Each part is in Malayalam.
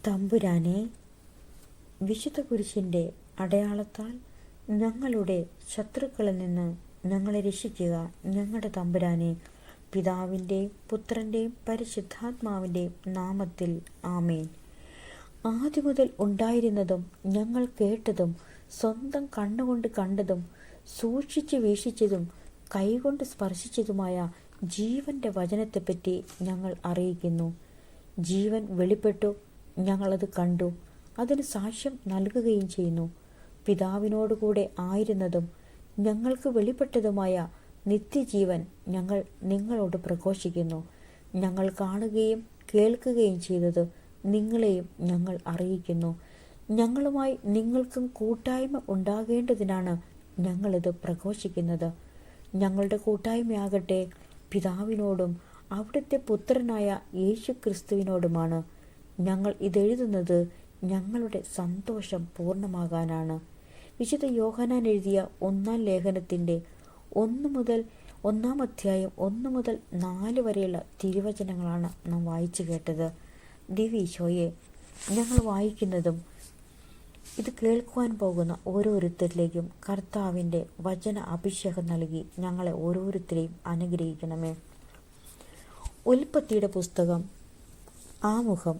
തമ്പുരാനെ, വിശുദ്ധ കുരിശിൻ്റെ അടയാളത്താൽ ഞങ്ങളുടെ ശത്രുക്കളിൽ നിന്ന് ഞങ്ങളെ രക്ഷിക്കുക. ഞങ്ങളുടെ തമ്പുരാനെ, പിതാവിൻ്റെയും പുത്രൻ്റെയും പരിശുദ്ധാത്മാവിൻ്റെയും നാമത്തിൽ ആമേൻ. ആദ്യമുതൽ ഉണ്ടായിരുന്നതും ഞങ്ങൾ കേട്ടതും സ്വന്തം കണ്ണുകൊണ്ട് കണ്ടതും സൂക്ഷിച്ച് വീക്ഷിച്ചതും കൈകൊണ്ട് സ്പർശിച്ചതുമായ ജീവന്റെ വചനത്തെപ്പറ്റി ഞങ്ങൾ അറിയിക്കുന്നു. ജീവൻ വെളിപ്പെട്ടു, ഞങ്ങളത് കണ്ടു, അതിന് സാക്ഷ്യം നൽകുകയും ചെയ്യുന്നു. പിതാവിനോടുകൂടെ ആയിരുന്നതും ഞങ്ങൾക്ക് വെളിപ്പെട്ടതുമായ നിത്യജീവൻ ഞങ്ങൾ നിങ്ങളോട് പ്രഘോഷിക്കുന്നു. ഞങ്ങൾ കാണുകയും കേൾക്കുകയും ചെയ്തത് നിങ്ങളെയും ഞങ്ങൾ അറിയിക്കുന്നു. ഞങ്ങളുമായി നിങ്ങൾക്കും കൂട്ടായ്മ ഉണ്ടാകേണ്ടതിനാണ് ഞങ്ങളിത് പ്രഘോഷിക്കുന്നത്. ഞങ്ങളുടെ കൂട്ടായ്മയാകട്ടെ പിതാവിനോടും അവിടുത്തെ പുത്രനായ യേശു ക്രിസ്തുവിനോടുമാണ്. ഞങ്ങൾ ഇതെഴുതുന്നത് ഞങ്ങളുടെ സന്തോഷം പൂർണ്ണമാകാനാണ്. വിശുദ്ധ യോഹന്നാൻ എഴുതിയ 1-ാം ലേഖനത്തിൻ്റെ 1 അധ്യായം 1 മുതൽ 4 വരെയുള്ള തിരുവചനങ്ങളാണ് നാം വായിച്ചു കേട്ടത്. ദിവ്യീശോയെ, ഞങ്ങൾ വായിക്കുന്നതും ഇത് കേൾക്കുവാൻ പോകുന്ന ഓരോരുത്തരിലേക്കും കർത്താവിൻ്റെ വചന അഭിഷേകം നൽകി ഞങ്ങളെ ഓരോരുത്തരെയും അനുഗ്രഹിക്കണമേ. ഉൽപ്പത്തിയുടെ പുസ്തകം ആമുഖം.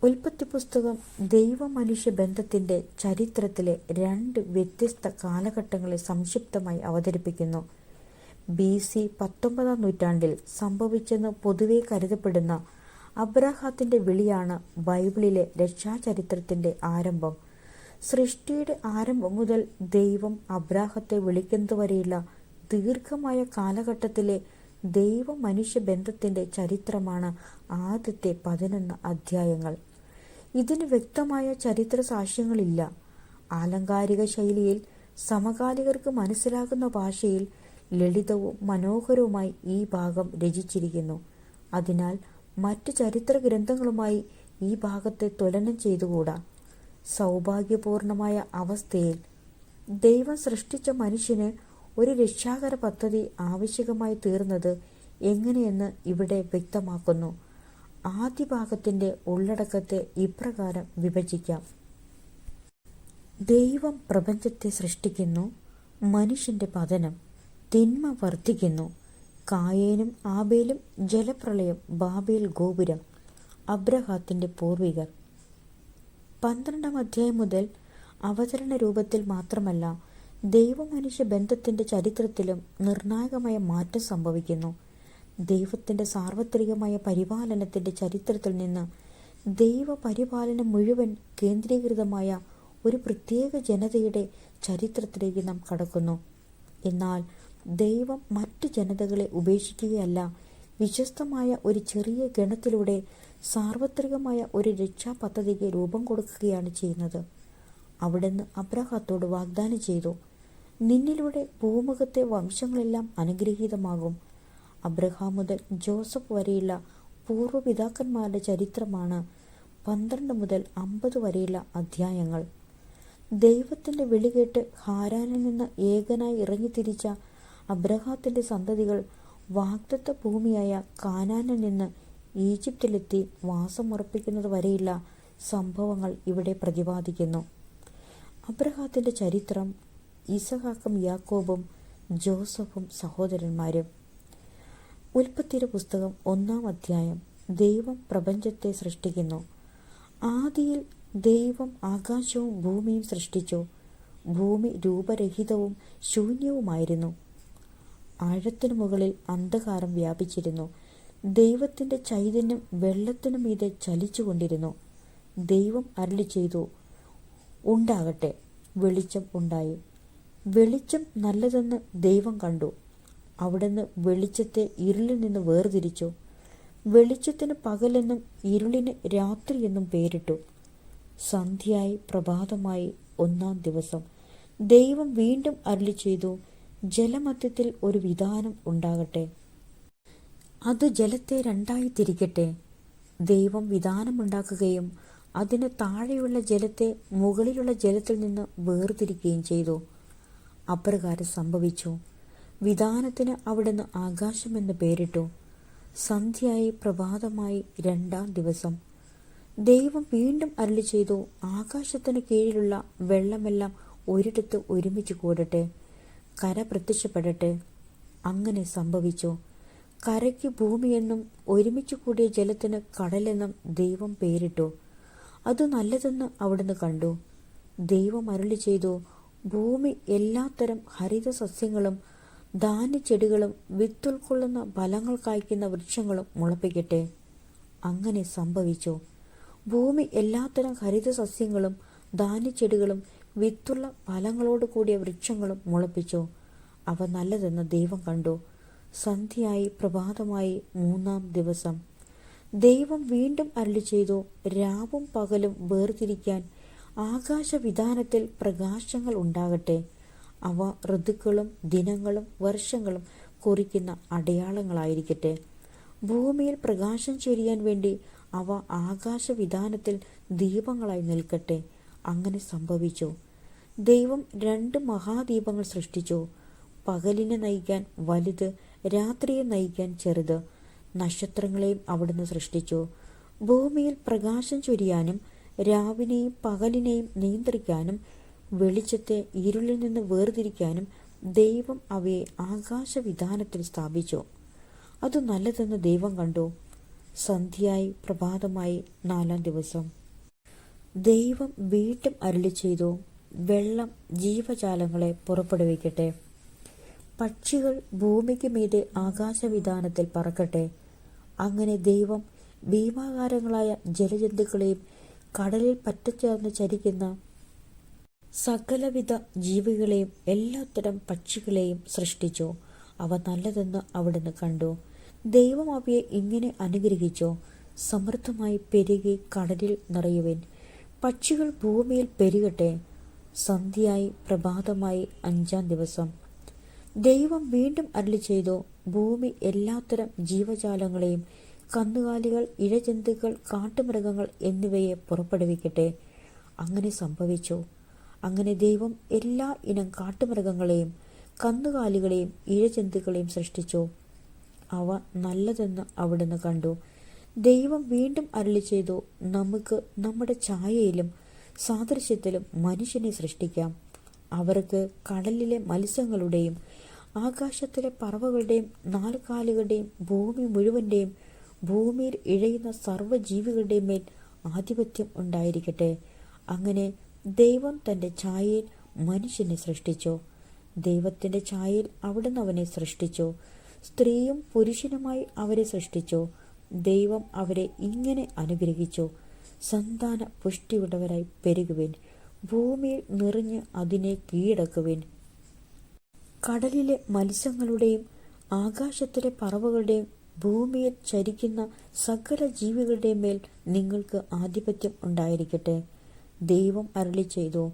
ഉൽപ്പത്തി പുസ്തകം ദൈവ മനുഷ്യ ബന്ധത്തിൻ്റെ ചരിത്രത്തിലെ 2 വ്യത്യസ്ത കാലഘട്ടങ്ങളെ സംക്ഷിപ്തമായി അവതരിപ്പിക്കുന്നു. BC 19-ാം നൂറ്റാണ്ടിൽ സംഭവിച്ചെന്ന് പൊതുവെ കരുതപ്പെടുന്ന അബ്രാഹത്തിൻ്റെ വിളിയാണ് ബൈബിളിലെ രക്ഷാചരിത്രത്തിൻ്റെ ആരംഭം. സൃഷ്ടിയുടെ ആരംഭം മുതൽ ദൈവം അബ്രാഹത്തെ വിളിക്കുന്നതുവരെയുള്ള ദീർഘമായ കാലഘട്ടത്തിലെ ദൈവ മനുഷ്യ ബന്ധത്തിൻ്റെ ചരിത്രമാണ് ആദ്യത്തെ 11 അധ്യായങ്ങൾ. ഇതിന് വ്യക്തമായ ചരിത്ര സാക്ഷ്യങ്ങളില്ല. ആലങ്കാരിക ശൈലിയിൽ സമകാലികർക്ക് മനസ്സിലാകുന്ന ഭാഷയിൽ ലളിതവും മനോഹരവുമായി ഈ ഭാഗം രചിച്ചിരിക്കുന്നു. അതിനാൽ മറ്റ് ചരിത്ര ഗ്രന്ഥങ്ങളുമായി ഈ ഭാഗത്തെ തുലനം ചെയ്തുകൂടാ. സൗഭാഗ്യപൂർണമായ അവസ്ഥയിൽ ദൈവം സൃഷ്ടിച്ച മനുഷ്യന് ഒരു രക്ഷാകര പദ്ധതി ആവശ്യകമായി തീർന്നത് എങ്ങനെയെന്ന് ഇവിടെ വ്യക്തമാക്കുന്നു. ആദ്യ ഭാഗത്തിൻ്റെ ഉള്ളടക്കത്തെ ഇപ്രകാരം വിഭജിക്കാം. ദൈവം പ്രപഞ്ചത്തെ സൃഷ്ടിക്കുന്നു. മനുഷ്യൻ്റെ പതനം. തിന്മ വർദ്ധിക്കുന്നു. കായേനും ആബേലും, ജലപ്രളയം, ബാബേൽ ഗോപുരം, അബ്രഹാത്തിൻ്റെ പൂർവികർ. 12-ാം അധ്യായം മുതൽ അവതരണ രൂപത്തിൽ മാത്രമല്ല, ദൈവമനുഷ്യ ബന്ധത്തിൻ്റെ ചരിത്രത്തിലും നിർണായകമായ മാറ്റം സംഭവിക്കുന്നു. ദൈവത്തിൻ്റെ സാർവത്രികമായ പരിപാലനത്തിൻ്റെ ചരിത്രത്തിൽ നിന്ന് ദൈവപരിപാലനം മുഴുവൻ കേന്ദ്രീകൃതമായ ഒരു പ്രത്യേക ജനതയുടെ ചരിത്രത്തിലേക്ക് നാം കടക്കുന്നു. എന്നാൽ ദൈവം മറ്റ് ജനതകളെ ഉപേക്ഷിക്കുകയല്ല, വിശ്വസ്തമായ ഒരു ചെറിയ ഗണത്തിലൂടെ സാർവത്രികമായ ഒരു രക്ഷാ പദ്ധതിക്ക് രൂപം കൊടുക്കുകയാണ് ചെയ്യുന്നത്. അവിടുന്ന് അബ്രാഹത്തോട് വാഗ്ദാനം ചെയ്തു, നിന്നിലൂടെ ഭൂമുഖത്തെ വംശങ്ങളെല്ലാം അനുഗ്രഹീതമാകും. അബ്രഹാം മുതൽ ജോസഫ് വരെയുള്ള പൂർവ്വപിതാക്കന്മാരുടെ ചരിത്രമാണ് 12 മുതൽ 50 വരെയുള്ള അധ്യായങ്ങൾ. ദൈവത്തിൻ്റെ വിളികേട്ട് ഹാരാനിൽ നിന്ന് ഏകനായി ഇറങ്ങിത്തിരിച്ച അബ്രഹാത്തിൻ്റെ സന്തതികൾ വാഗ്ദത്ത ഭൂമിയായ കാനാനിൽ നിന്ന് ഈജിപ്തിലെത്തി വാസമുറപ്പിക്കുന്നത് വരെയുള്ള സംഭവങ്ങൾ ഇവിടെ പ്രതിപാദിക്കുന്നു. അബ്രഹാത്തിൻ്റെ ചരിത്രം. ഇസഹാക്കും യാക്കോബും ജോസഫും സഹോദരന്മാരും. ഉൽപ്പത്തിയുടെ പുസ്തകം 1-ാം അധ്യായം. ദൈവം പ്രപഞ്ചത്തെ സൃഷ്ടിക്കുന്നു. ആദിയിൽ ദൈവം ആകാശവും ഭൂമിയും സൃഷ്ടിച്ചു. ഭൂമി രൂപരഹിതവും ശൂന്യവുമായിരുന്നു. ആഴത്തിനു മുകളിൽ അന്ധകാരം വ്യാപിച്ചിരുന്നു. ദൈവത്തിൻ്റെ ചൈതന്യം വെള്ളത്തിനു മീതെ ചലിച്ചുകൊണ്ടിരുന്നു. ദൈവം അരുളി ചെയ്തു, ഉണ്ടാകട്ടെ. വെളിച്ചം ഉണ്ടായി. വെളിച്ചം നല്ലതെന്ന് ദൈവം കണ്ടു. അവിടുന്ന് വെളിച്ചത്തെ ഇരുളിൽ നിന്ന് വേർതിരിച്ചു. വെളിച്ചത്തിന് പകലെന്നും ഇരുളിന് രാത്രിയെന്നും പേരിട്ടു. സന്ധ്യയായി പ്രഭാതമായി 1-ാം ദിവസം. ദൈവം വീണ്ടും അരുളി ചെയ്തു, ജലമധ്യത്തിൽ ഒരു വിതാനം ഉണ്ടാകട്ടെ. അത് ജലത്തെ 2ആയി തിരിക്കട്ടെ. ദൈവം വിതാനമുണ്ടാക്കുകയും അതിന് താഴെയുള്ള ജലത്തെ മുകളിലുള്ള ജലത്തിൽ നിന്ന് വേർതിരിക്കുകയും ചെയ്തു. അപ്രകാരം സംഭവിച്ചു. വിതാനത്തിന് അവിടുന്ന് ആകാശമെന്ന് പേരിട്ടു. സന്ധ്യയായി പ്രഭാതമായി 2-ാം ദിവസം. ദൈവം വീണ്ടും അരുളി ചെയ്തു, ആകാശത്തിന് കീഴിലുള്ള വെള്ളമെല്ലാം ഒരിടത്ത് ഒരുമിച്ച് കൂടട്ടെ, കര പ്രത്യക്ഷപ്പെടട്ടെ. അങ്ങനെ സംഭവിച്ചു. കരയ്ക്ക് ഭൂമിയെന്നും ഒരുമിച്ച് കൂടിയ ജലത്തിന് കടലെന്നും ദൈവം പേരിട്ടു. അത് നല്ലതെന്ന് അവിടുന്ന് കണ്ടു. ദൈവം അരുളി ചെയ്തു, ഭൂമി എല്ലാത്തരം ഹരിത സസ്യങ്ങളും ധാന്യച്ചെടികളും വിത്തുൾക്കൊള്ളുന്ന ഫലങ്ങൾ കായ്ക്കുന്ന വൃക്ഷങ്ങളും മുളപ്പിക്കട്ടെ. അങ്ങനെ സംഭവിച്ചു. ഭൂമി എല്ലാത്തരം ഹരിത സസ്യങ്ങളും ധാന്യച്ചെടികളും വിത്തുള്ള ഫലങ്ങളോട് കൂടിയ വൃക്ഷങ്ങളും മുളപ്പിച്ചു. അവ നല്ലതെന്ന് ദൈവം കണ്ടു. സന്ധ്യയായി പ്രഭാതമായി മൂന്നാം ദിവസം. ദൈവം വീണ്ടും അരുളി ചെയ്തു, രാവും പകലും വേർതിരിക്കാൻ ആകാശവിധാനത്തിൽ പ്രകാശങ്ങൾ ഉണ്ടാകട്ടെ. അവ ഋതുക്കളും ദിനങ്ങളും വർഷങ്ങളും കുറിക്കുന്ന അടയാളങ്ങളായിരിക്കട്ടെ. ഭൂമിയിൽ പ്രകാശം ചൊരിയാൻ വേണ്ടി അവ ആകാശവിധാനത്തിൽ ദീപങ്ങളായി നിൽക്കട്ടെ. അങ്ങനെ സംഭവിച്ചു. ദൈവം 2 മഹാദീപങ്ങൾ സൃഷ്ടിച്ചു. പകലിനെ നയിക്കാൻ വലുത്, രാത്രിയെ നയിക്കാൻ ചെറുത്. നക്ഷത്രങ്ങളെയും അവിടുന്ന് സൃഷ്ടിച്ചു. ഭൂമിയിൽ പ്രകാശം ചൊരിയാനും രാവിനെയും പകലിനെയും നിയന്ത്രിക്കാനും വെളിച്ചത്തെ ഇരുളിൽ നിന്ന് വേർതിരിക്കാനും ദൈവം അവയെ ആകാശവിധാനത്തിൽ സ്ഥാപിച്ചു. അത് നല്ലതെന്ന് ദൈവം കണ്ടു. സന്ധ്യയായി പ്രഭാതമായി 4-ാം ദിവസം. ദൈവം വീണ്ടും അരുളി ചെയ്തു, വെള്ളം ജീവജാലങ്ങളെ പുറപ്പെടുവിക്കട്ടെ. പക്ഷികൾ ഭൂമിക്ക് മീതെ ആകാശവിധാനത്തിൽ പറക്കട്ടെ. അങ്ങനെ ദൈവം ഭീമാകാരങ്ങളായ ജലജന്തുക്കളെയും കടലിൽ പറ്റച്ചേർന്ന് ചരിക്കുന്ന സകലവിധ ജീവികളെയും എല്ലാത്തരം പക്ഷികളെയും സൃഷ്ടിച്ചു. അവ നല്ലതെന്ന് അവിടുന്ന് കണ്ടു. ദൈവം അവയെ ഇങ്ങനെ അനുഗ്രഹിച്ചു, സമൃദ്ധമായി പെരുകി കടലിൽ നിറയുവിൻ. പക്ഷികൾ ഭൂമിയിൽ പെരുകട്ടെ. സന്ധ്യയായി പ്രഭാതമായി 5-ാം ദിവസം. ദൈവം വീണ്ടും അരുളി ചെയ്തു, ഭൂമി എല്ലാത്തരം ജീവജാലങ്ങളെയും കന്നുകാലികൾ, ഇഴജന്തുക്കൾ, കാട്ടുമൃഗങ്ങൾ എന്നിവയെ പുറപ്പെടുവിക്കട്ടെ. അങ്ങനെ സംഭവിച്ചു. അങ്ങനെ ദൈവം എല്ലാ ഇനം കാട്ടുമൃഗങ്ങളെയും കന്നുകാലികളെയും ഇഴജന്തുക്കളെയും സൃഷ്ടിച്ചു. അവ നല്ലതെന്ന് അവിടുന്ന് കണ്ടു. ദൈവം വീണ്ടും അരുളി ചെയ്തു, നമുക്ക് നമ്മുടെ ഛായയിലും സാദൃശ്യത്തിലും മനുഷ്യനെ സൃഷ്ടിക്കാം. അവർക്ക് കടലിലെ മത്സ്യങ്ങളുടെയും ആകാശത്തിലെ പറവകളുടെയും 4 കാലുകളുടെയും ഭൂമി മുഴുവൻ്റെയും ഭൂമിയിൽ ഇഴയുന്ന സർവ്വജീവികളുടെയും മേൽ ആധിപത്യം ഉണ്ടായിരിക്കട്ടെ. അങ്ങനെ ദൈവം തൻ്റെ ഛായയിൽ മനുഷ്യനെ സൃഷ്ടിച്ചു. ദൈവത്തിൻ്റെ ഛായയിൽ അവിടുന്ന് അവനെ സൃഷ്ടിച്ചു. സ്ത്രീയും പുരുഷനുമായി അവരെ സൃഷ്ടിച്ചു. ദൈവം അവരെ ഇങ്ങനെ അനുഗ്രഹിച്ചു, സന്താന പുഷ്ടിയുള്ളവരായി പെരുകുവിൻ, ഭൂമിയിൽ നിറഞ്ഞ് അതിനെ കീഴടക്കുവിൻ. കടലിലെ മത്സ്യങ്ങളുടെയും ആകാശത്തിലെ പറവകളുടെയും ഭൂമിയിൽ ചരിക്കുന്ന സകല ജീവികളുടെയും മേൽ നിങ്ങൾക്ക് ആധിപത്യം ഉണ്ടായിരിക്കട്ടെ. ദൈവം അരുളി ചെയ്തു,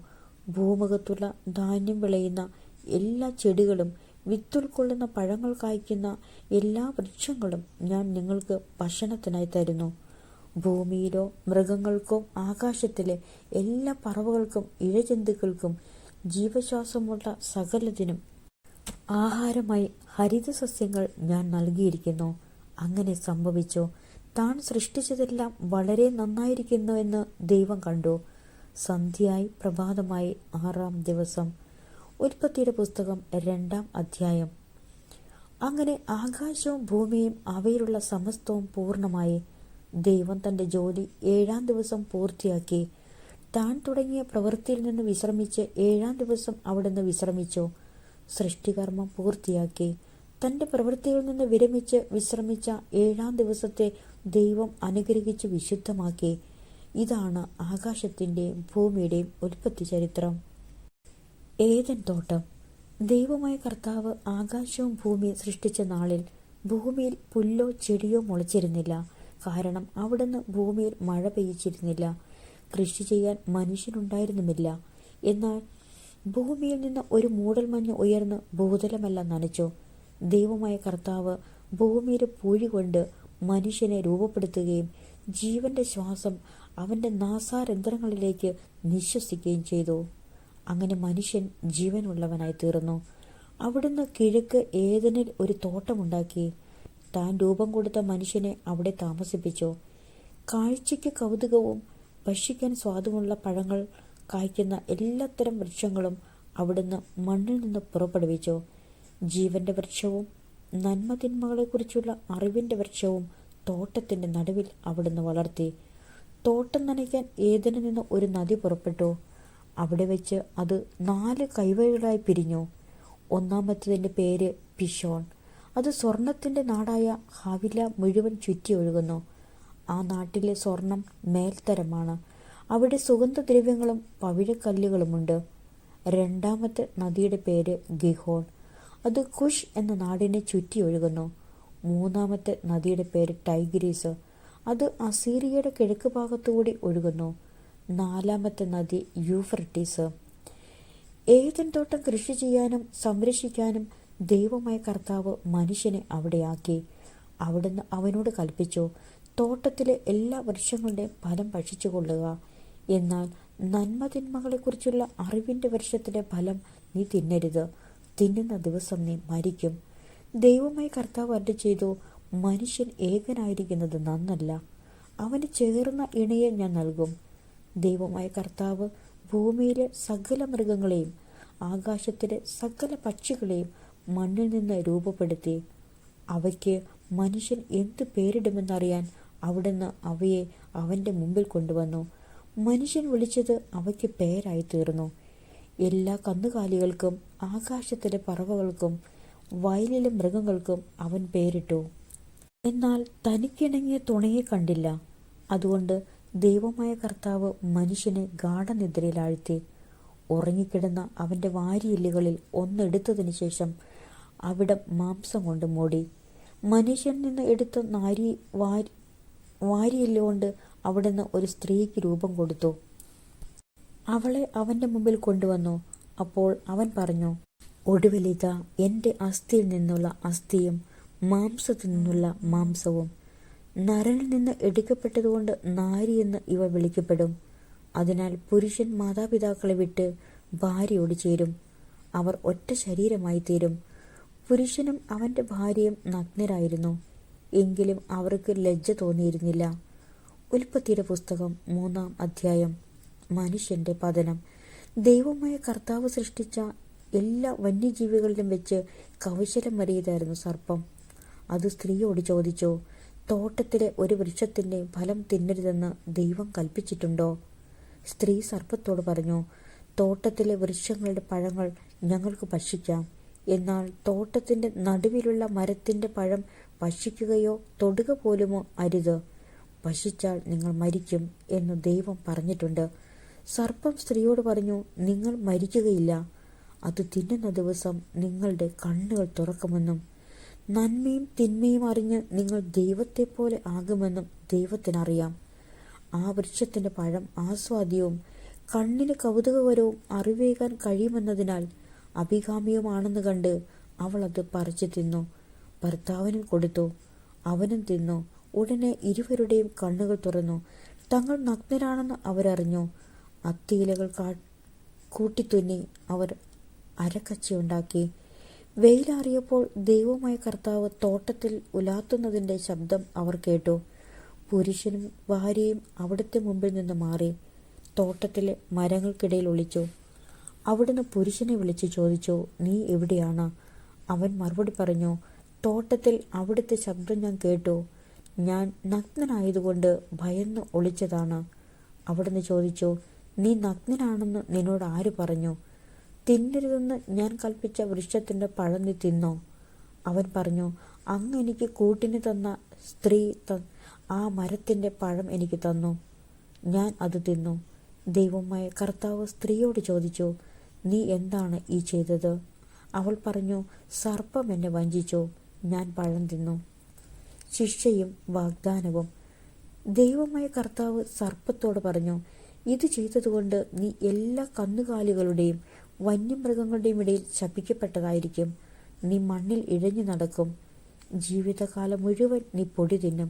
ഭൂമുഖത്തുള്ള ധാന്യം വിളയുന്ന എല്ലാ ചെടികളും വിത്തുൾക്കൊള്ളുന്ന പഴങ്ങൾ കായ്ക്കുന്ന എല്ലാ വൃക്ഷങ്ങളും ഞാൻ നിങ്ങൾക്ക് ഭക്ഷണത്തിനായി തരുന്നു. ഭൂമിയിലോ മൃഗങ്ങൾക്കോ ആകാശത്തിലെ എല്ലാ പറവകൾക്കും ഇഴജന്തുക്കൾക്കും ജീവശ്വാസമുള്ള സകലത്തിനും ആഹാരമായി ഹരിതസസ്യങ്ങൾ ഞാൻ നൽകിയിരിക്കുന്നു. അങ്ങനെ സംഭവിച്ചു. താൻ സൃഷ്ടിച്ചതെല്ലാം വളരെ നന്നായിരിക്കുന്നുവെന്ന് ദൈവം കണ്ടു. സന്ധ്യയായി പ്രഭാതമായി 6-ാം ദിവസം. ഉൽപ്പത്തിയുടെ പുസ്തകം 2-ാം അധ്യായം. അങ്ങനെ ആകാശവും ഭൂമിയും അവയിലുള്ള സമസ്തവും പൂർണ്ണമായി. ദൈവം തൻ്റെ ജോലി 7-ാം ദിവസം പൂർത്തിയാക്കി. താൻ തുടങ്ങിയ പ്രവൃത്തിയിൽ നിന്ന് വിശ്രമിച്ച് 7-ാം ദിവസം അവിടുന്ന് വിശ്രമിച്ചു. സൃഷ്ടികർമ്മം പൂർത്തിയാക്കി. തൻ്റെ പ്രവൃത്തിയിൽ നിന്ന് വിരമിച്ച് വിശ്രമിച്ച 7-ാം ദിവസത്തെ ദൈവം അനുഗ്രഹിച്ച് വിശുദ്ധമാക്കി. ഇതാണ് ആകാശത്തിൻ്റെയും ഭൂമിയുടെയും ഉൽപ്പത്തി ചരിത്രം. ഏദൻ തോട്ടം. ദൈവമായ കർത്താവ് ആകാശവും ഭൂമിയും സൃഷ്ടിച്ച നാളിൽ ഭൂമിയിൽ പുല്ലോ ചെടിയോ മുളച്ചിരുന്നില്ല. കാരണം അവിടുന്ന് ഭൂമിയിൽ മഴ പെയ്യിച്ചിരുന്നില്ല. കൃഷി ചെയ്യാൻ മനുഷ്യനുണ്ടായിരുന്നുമില്ല. എന്നാൽ ഭൂമിയിൽ നിന്ന് ഒരു മൂടൽമഞ്ഞ് ഉയർന്ന് ഭൂതലമെല്ലാം നനച്ചു. ദൈവമായ കർത്താവ് ഭൂമിയുടെ പൂഴി കൊണ്ട് മനുഷ്യനെ രൂപപ്പെടുത്തുകയും ജീവന്റെ ശ്വാസം അവൻ്റെ നാസാരന്ധ്രങ്ങളിലേക്ക് നിശ്വസിക്കുകയും ചെയ്തു. അങ്ങനെ മനുഷ്യൻ ജീവനുള്ളവനായി തീർന്നു. അവിടുന്ന് കിഴക്ക് ഏദനിൽ ഒരു തോട്ടമുണ്ടാക്കി. താൻ രൂപം കൊടുത്ത മനുഷ്യനെ അവിടെ താമസിപ്പിച്ചു. കാഴ്ചയ്ക്ക് കൗതുകവും ഭക്ഷിക്കാൻ സ്വാദുമുള്ള പഴങ്ങൾ കായ്ക്കുന്ന എല്ലാത്തരം വൃക്ഷങ്ങളും അവിടുന്ന് മണ്ണിൽ നിന്ന് പുറപ്പെടുവിച്ചു. ജീവന്റെ വൃക്ഷവും നന്മതിന്മകളെക്കുറിച്ചുള്ള അറിവിന്റെ വൃക്ഷവും തോട്ടത്തിന്റെ നടുവിൽ അവിടുന്ന് വളർത്തി. തോട്ടം നനയ്ക്കാൻ ഏദനിൽ നിന്ന് ഒരു നദി പുറപ്പെട്ടു. അവിടെ വെച്ച് അത് 4 കൈവഴികളായി പിരിഞ്ഞു. ഒന്നാമത്തേതിൻ്റെ പേര് പിഷോൺ. അത് സ്വർണത്തിന്റെ നാടായ ഹവില മുഴുവൻ ചുറ്റി ഒഴുകുന്നു. ആ നാട്ടിലെ സ്വർണം മേൽത്തരമാണ്. അവിടെ സുഗന്ധദ്രവ്യങ്ങളും പവിഴക്കല്ലുകളുമുണ്ട്. രണ്ടാമത്തെ നദിയുടെ പേര് ഗിഹോൺ. അത് കുഷ് എന്ന നാടിനെ ചുറ്റി ഒഴുകുന്നു. മൂന്നാമത്തെ നദിയുടെ പേര് ടൈഗ്രീസ്. അത് അസീറിയയുടെ കിഴക്ക് ഭാഗത്തുകൂടി ഒഴുകുന്നു. നാലാമത്തെ നദി യൂഫ്രട്ടീസ്. ഏദൻ തോട്ടം കൃഷി ചെയ്യാനും സംരക്ഷിക്കാനും ദൈവമായ കർത്താവ് മനുഷ്യനെ അവിടെയാക്കി. അവിടുന്ന് അവനോട് കൽപ്പിച്ചു, തോട്ടത്തിലെ എല്ലാ വൃക്ഷങ്ങളുടെയും ഫലം ഭക്ഷിച്ചു കൊള്ളുക. എന്നാൽ നന്മതിന്മകളെക്കുറിച്ചുള്ള അറിവിന്റെ വൃക്ഷത്തിലെ ഫലം നീ തിന്നരുത്. തിന്നുന്ന ദിവസം നീ മരിക്കും. ദൈവമായ കർത്താവ് അരുളിച്ചെയ്തു, മനുഷ്യൻ ഏകനായിരിക്കുന്നത് നന്നല്ല. അവന് ചേർന്ന ഇണയെ ഞാൻ നൽകും. ദൈവമായ കർത്താവ് ഭൂമിയിലെ സകല മൃഗങ്ങളെയും ആകാശത്തിലെ സകല പക്ഷികളെയും മണ്ണിൽ നിന്ന് രൂപപ്പെടുത്തി. അവയ്ക്ക് മനുഷ്യൻ എന്ത് പേരിടുമെന്നറിയാൻ അവിടുന്ന് അവയെ അവൻ്റെ മുമ്പിൽ കൊണ്ടുവന്നു. മനുഷ്യൻ വിളിച്ചത് അവയ്ക്ക് പേരായി തീർന്നു. എല്ലാ കന്നുകാലികൾക്കും ആകാശത്തിലെ പറവകൾക്കും വയലിലെ മൃഗങ്ങൾക്കും അവൻ പേരിട്ടു. എന്നാൽ തനിക്കിണങ്ങിയ തുണയെ കണ്ടില്ല. അതുകൊണ്ട് ദൈവമായ കർത്താവ് മനുഷ്യനെ ഗാഢനിദ്രയിലാഴ്ത്തി. ഉറങ്ങിക്കിടന്ന അവൻ്റെ വാരിയെല്ലുകളിൽ ഒന്നെടുത്തതിനു ശേഷം അവിടം മാംസം കൊണ്ട് മൂടി. മനുഷ്യൻ നിന്ന് എടുത്ത വാരിയെല്ലുകൊണ്ട് അവിടുന്ന് ഒരു സ്ത്രീക്ക് രൂപം കൊടുത്തു. അവളെ അവൻ്റെ മുമ്പിൽ കൊണ്ടുവന്നു. അപ്പോൾ അവൻ പറഞ്ഞു, ഒടുവിലിതാ എൻ്റെ അസ്ഥിയിൽ നിന്നുള്ള അസ്ഥിയും മാംസത്തിൽ നിന്നുള്ള മാംസവും. നരനിൽ നിന്ന് എടുക്കപ്പെട്ടതുകൊണ്ട് നാരി എന്ന് ഇവ വിളിക്കപ്പെടും. അതിനാൽ പുരുഷൻ മാതാപിതാക്കളെ വിട്ട് ഭാര്യയോട് ചേരും, അവർ ഒറ്റ ശരീരമായി തീരും. പുരുഷനും അവൻ്റെ ഭാര്യയും നഗ്നരായിരുന്നു, എങ്കിലും അവർക്ക് ലജ്ജ തോന്നിയിരുന്നില്ല. ഉൽപ്പത്തിയുടെ പുസ്തകം 3-ാം അധ്യായം. മനുഷ്യന്റെ പതനം. ദൈവമായ കർത്താവ് സൃഷ്ടിച്ച എല്ലാ വന്യജീവികളിലും വെച്ച് കൗശലമേറിയതായിരുന്നു സർപ്പം. അത് സ്ത്രീയോട് ചോദിച്ചു, തോട്ടത്തിലെ ഒരു വൃക്ഷത്തിന്റെ ഫലം തിന്നരുതെന്ന് ദൈവം കൽപ്പിച്ചിട്ടുണ്ടോ? സ്ത്രീ സർപ്പത്തോട് പറഞ്ഞു, തോട്ടത്തിലെ വൃക്ഷങ്ങളുടെ പഴങ്ങൾ ഞങ്ങൾക്ക് ഭക്ഷിക്കാം. എന്നാൽ തോട്ടത്തിന്റെ നടുവിലുള്ള മരത്തിന്റെ പഴം ഭക്ഷിക്കുകയോ തൊടുക പോലുമോ അരുത്. ഭക്ഷിച്ചാൽ നിങ്ങൾ മരിക്കും എന്ന് ദൈവം പറഞ്ഞിട്ടുണ്ട്. സർപ്പം സ്ത്രീയോട് പറഞ്ഞു, നിങ്ങൾ മരിക്കുകയില്ല. അത് തിന്നുന്ന ദിവസം നിങ്ങളുടെ കണ്ണുകൾ തുറക്കുമെന്നും നന്മയും തിന്മയും അറിഞ്ഞ് നിങ്ങൾ ദൈവത്തെപ്പോലെ ആകുമെന്നും ദൈവത്തിനറിയാം. ആ വൃക്ഷത്തിന്റെ പഴം ആസ്വാദ്യവും കണ്ണിന് കൗതുകകരവും അറിവേകാൻ കഴിയുമെന്നതിനാൽ അഭികാമ്യവുമാണെന്ന് കണ്ട് അവൾ അത് പറിച്ചു തിന്നു. ഭർത്താവിനും കൊടുത്തു, അവനും തിന്നു. ഉടനെ ഇരുവരുടെയും കണ്ണുകൾ തുറന്നു. തങ്ങൾ നഗ്നരാണെന്ന് അവരറിഞ്ഞു. അത്തിയിലകൾ കൂട്ടിത്തുന്നി അവർ അരക്കച്ചയുണ്ടാക്കി. വെയിലാറിയപ്പോൾ ദൈവമായ കർത്താവ് തോട്ടത്തിൽ ഉലാത്തുന്നതിൻ്റെ ശബ്ദം അവർ കേട്ടു. പുരുഷനും ഭാര്യയും അവിടുത്തെ മുമ്പിൽ നിന്ന് മാറി തോട്ടത്തിലെ മരങ്ങൾക്കിടയിൽ ഒളിച്ചു. അവിടുന്ന് പുരുഷനെ വിളിച്ചു ചോദിച്ചു, നീ എവിടെയാണ്? അവൻ മറുപടി പറഞ്ഞു, തോട്ടത്തിൽ അവിടുത്തെ ശബ്ദം ഞാൻ കേട്ടു. ഞാൻ നഗ്നനായതുകൊണ്ട് ഭയന്ന് ഒളിച്ചതാണ്. അവിടുന്ന് ചോദിച്ചു, നീ നഗ്നനാണെന്ന് നിന്നോട് ആര് പറഞ്ഞു? തിന്നരുതെന്ന് ഞാൻ കൽപ്പിച്ച വൃക്ഷത്തിന്റെ പഴം നീ തിന്നോ? അവൻ പറഞ്ഞു, അങ്ങ് എനിക്ക് കൂട്ടിന് തന്ന സ്ത്രീ ആ മരത്തിന്റെ പഴം എനിക്ക് തന്നു. ഞാൻ അത് തിന്നു. ദൈവമായ കർത്താവ് സ്ത്രീയോട് ചോദിച്ചു, നീ എന്താണ് ഈ ചെയ്തത്? അവൾ പറഞ്ഞു, സർപ്പം എന്നെ വഞ്ചിച്ചു, ഞാൻ പഴം തിന്നു. ശിക്ഷയും വാഗ്ദാനവും. ദൈവമായ കർത്താവ് സർപ്പത്തോട് പറഞ്ഞു, ഇത് ചെയ്തതുകൊണ്ട് നീ എല്ലാ കന്നുകാലികളുടെയും വന്യമൃഗങ്ങളുടെയും ഇടയിൽ ശപിക്കപ്പെട്ടതായിരിക്കും. നീ മണ്ണിൽ ഇഴഞ്ഞു നടക്കും. ജീവിതകാലം മുഴുവൻ നീ പൊടി തിന്നും.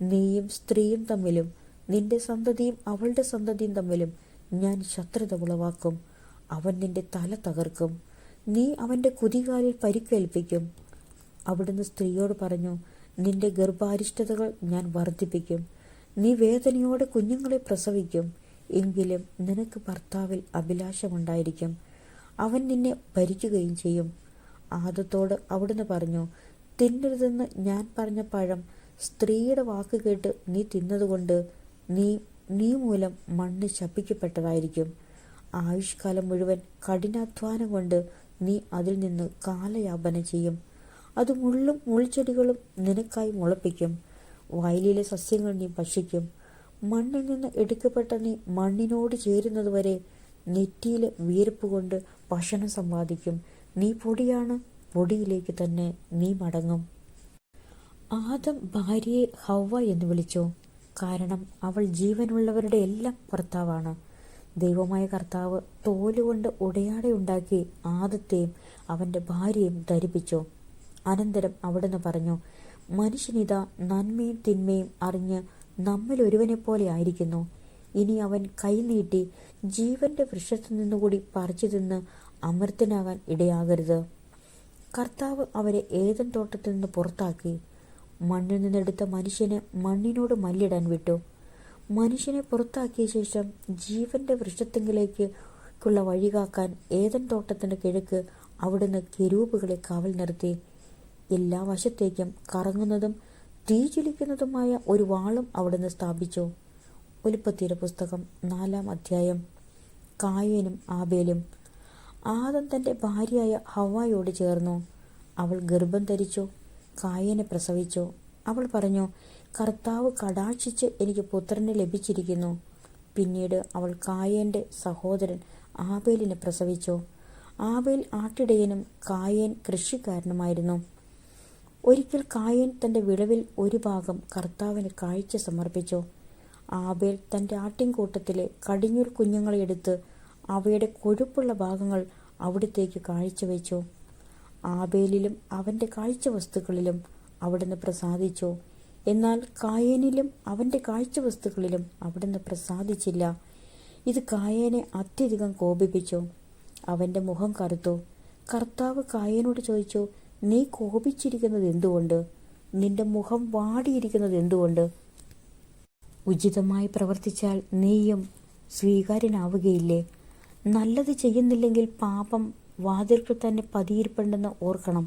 നീയും സ്ത്രീയും തമ്മിലും നിന്റെ സന്തതിയും അവളുടെ സന്തതിയും തമ്മിലും ഞാൻ ശത്രുത ഉളവാക്കും. അവൻ നിന്റെ തല തകർക്കും, നീ അവന്റെ കുതികാലിൽ പരിക്കേൽപ്പിക്കും. അവിടുന്ന് സ്ത്രീയോട് പറഞ്ഞു, നിന്റെ ഗർഭാരിഷ്ടതകൾ ഞാൻ വർദ്ധിപ്പിക്കും, നീ വേദനയോടെ കുഞ്ഞുങ്ങളെ പ്രസവിക്കും. എങ്കിലും നിനക്ക് ഭർത്താവിൽ അഭിലാഷമുണ്ടായിരിക്കും. അവൻ നിന്നെ ഭരിക്കുകയും ചെയ്യും. ആദത്തോട് അവിടുന്ന് പറഞ്ഞു, തിന്നരുതെന്ന് ഞാൻ പറഞ്ഞ പഴം സ്ത്രീയുടെ വാക്ക് കേട്ട് നീ തിന്നതുകൊണ്ട് നീ മൂലം മണ്ണ് ശപിക്കപ്പെട്ടതായിരിക്കും. ആയുഷ്കാലം മുഴുവൻ കഠിനാധ്വാനം കൊണ്ട് നീ അതിൽ നിന്ന് കാലയാപന ചെയ്യും. അത് മുള്ളും മുൾച്ചെടികളും നിനക്കായി മുളപ്പിക്കും. വയലിലെ സസ്യങ്ങൾ നീ ഭക്ഷിക്കും. മണ്ണിൽ നിന്ന് എടുക്കപ്പെട്ട നീ മണ്ണിനോട് ചേരുന്നതുവരെ നെറ്റിയിലെ വിയർപ്പ് കൊണ്ട് ഭക്ഷണം സമ്പാദിക്കും. നീ പൊടിയാണ്, പൊടിയിലേക്ക് തന്നെ നീ മടങ്ങും. ആദം ഭാര്യയെ ഹവ്വ എന്ന് വിളിച്ചു. കാരണം അവൾ ജീവനുള്ളവരുടെ എല്ലാം ഭർത്താവാണ്. ദൈവമായ കർത്താവ് തോലുകൊണ്ട് ഉടയാടയുണ്ടാക്കി ആദത്തെയും അവൻ്റെ ഭാര്യയും ധരിപ്പിച്ചു. അനന്തരം അവിടുന്ന് പറഞ്ഞു, മനുഷ്യനിതാ നന്മയും തിന്മയും അറിഞ്ഞ് നമ്മിൽ ഒരുവനെപ്പോലെ ആയിരിക്കുന്നു. ഇനി അവൻ കൈനീട്ടി ജീവന്റെ വൃക്ഷത്തിൽ നിന്നുകൂടി പറിച്ചു തിന്ന് അമർത്തനാകാൻ ഇടയാകരുത്. കർത്താവ് അവരെ ഏദൻ തോട്ടത്തിൽ നിന്ന് പുറത്താക്കി. മണ്ണിൽ നിന്നെടുത്ത മനുഷ്യനെ മണ്ണിനോട് മല്ലിടാൻ വിട്ടു. മനുഷ്യനെ പുറത്താക്കിയ ശേഷം ജീവന്റെ വൃക്ഷത്തെങ്കിലേക്കുള്ള വഴികാക്കാൻ ഏദൻ തോട്ടത്തിന് കിഴക്ക് അവിടുന്ന് കെരൂബുകളെ കാവൽ നിർത്തി. എല്ലാ വശത്തേക്കും കറങ്ങുന്നതും തീ ജ്വലിക്കുന്നതുമായ ഒരു വാളും അവിടുന്ന് സ്ഥാപിച്ചു. ഉൽപ്പത്തിയുടെ പുസ്തകം 4-ാം അധ്യായം. കായേനും ആബേലും. ആദം തൻ്റെ ഭാര്യയായ ഹവ്വായോട് ചേർന്നു. അവൾ ഗർഭം ധരിച്ചു, കായേനെ പ്രസവിച്ചു. അവൾ പറഞ്ഞു, കർത്താവ് കടാക്ഷിച്ച് എനിക്ക് പുത്രനെ ലഭിച്ചിരിക്കുന്നു. പിന്നീട് അവൾ കായേൻ്റെ സഹോദരൻ ആബേലിനെ പ്രസവിച്ചു. ആബേൽ ആട്ടിടയനും കായേൻ കൃഷിക്കാരനുമായിരുന്നു. ഒരിക്കൽ കായേൻ തൻ്റെ വിളവിൽ ഒരു ഭാഗം കർത്താവിന് കാഴ്ച സമർപ്പിച്ചു. ആബേൽ തൻ്റെ ആട്ടിൻകൂട്ടത്തിലെ കടിഞ്ഞൂൽ കുഞ്ഞുങ്ങളെ എടുത്ത് അവയുടെ കൊഴുപ്പുള്ള ഭാഗങ്ങൾ അവിടത്തേക്ക് കാഴ്ചവെച്ചു. ആബേലിലും അവൻ്റെ കാഴ്ചവസ്തുക്കളിലും അവിടുന്ന് പ്രസാദിച്ചു. എന്നാൽ കായേനിലും അവൻ്റെ കാഴ്ചവസ്തുക്കളിലും അവിടുന്ന് പ്രസാദിച്ചില്ല. ഇത് കായേനെ അത്യധികം കോപിപ്പിച്ചു. അവൻ്റെ മുഖം കറുത്തു. കർത്താവ് കായേനോട് ചോദിച്ചു, നീ കോപിച്ചിരിക്കുന്നത് എന്തുകൊണ്ട്? നിന്റെ മുഖം വാടിയിരിക്കുന്നത് എന്തുകൊണ്ട്? ഉചിതമായി പ്രവർത്തിച്ചാൽ നീയും സ്വീകാര്യനാവുകയില്ലേ? നല്ലത് ചെയ്യുന്നില്ലെങ്കിൽ പാപം വാതിൽക്കൽ തന്നെ പതിയിരിപ്പുണ്ടെന്ന് ഓർക്കണം.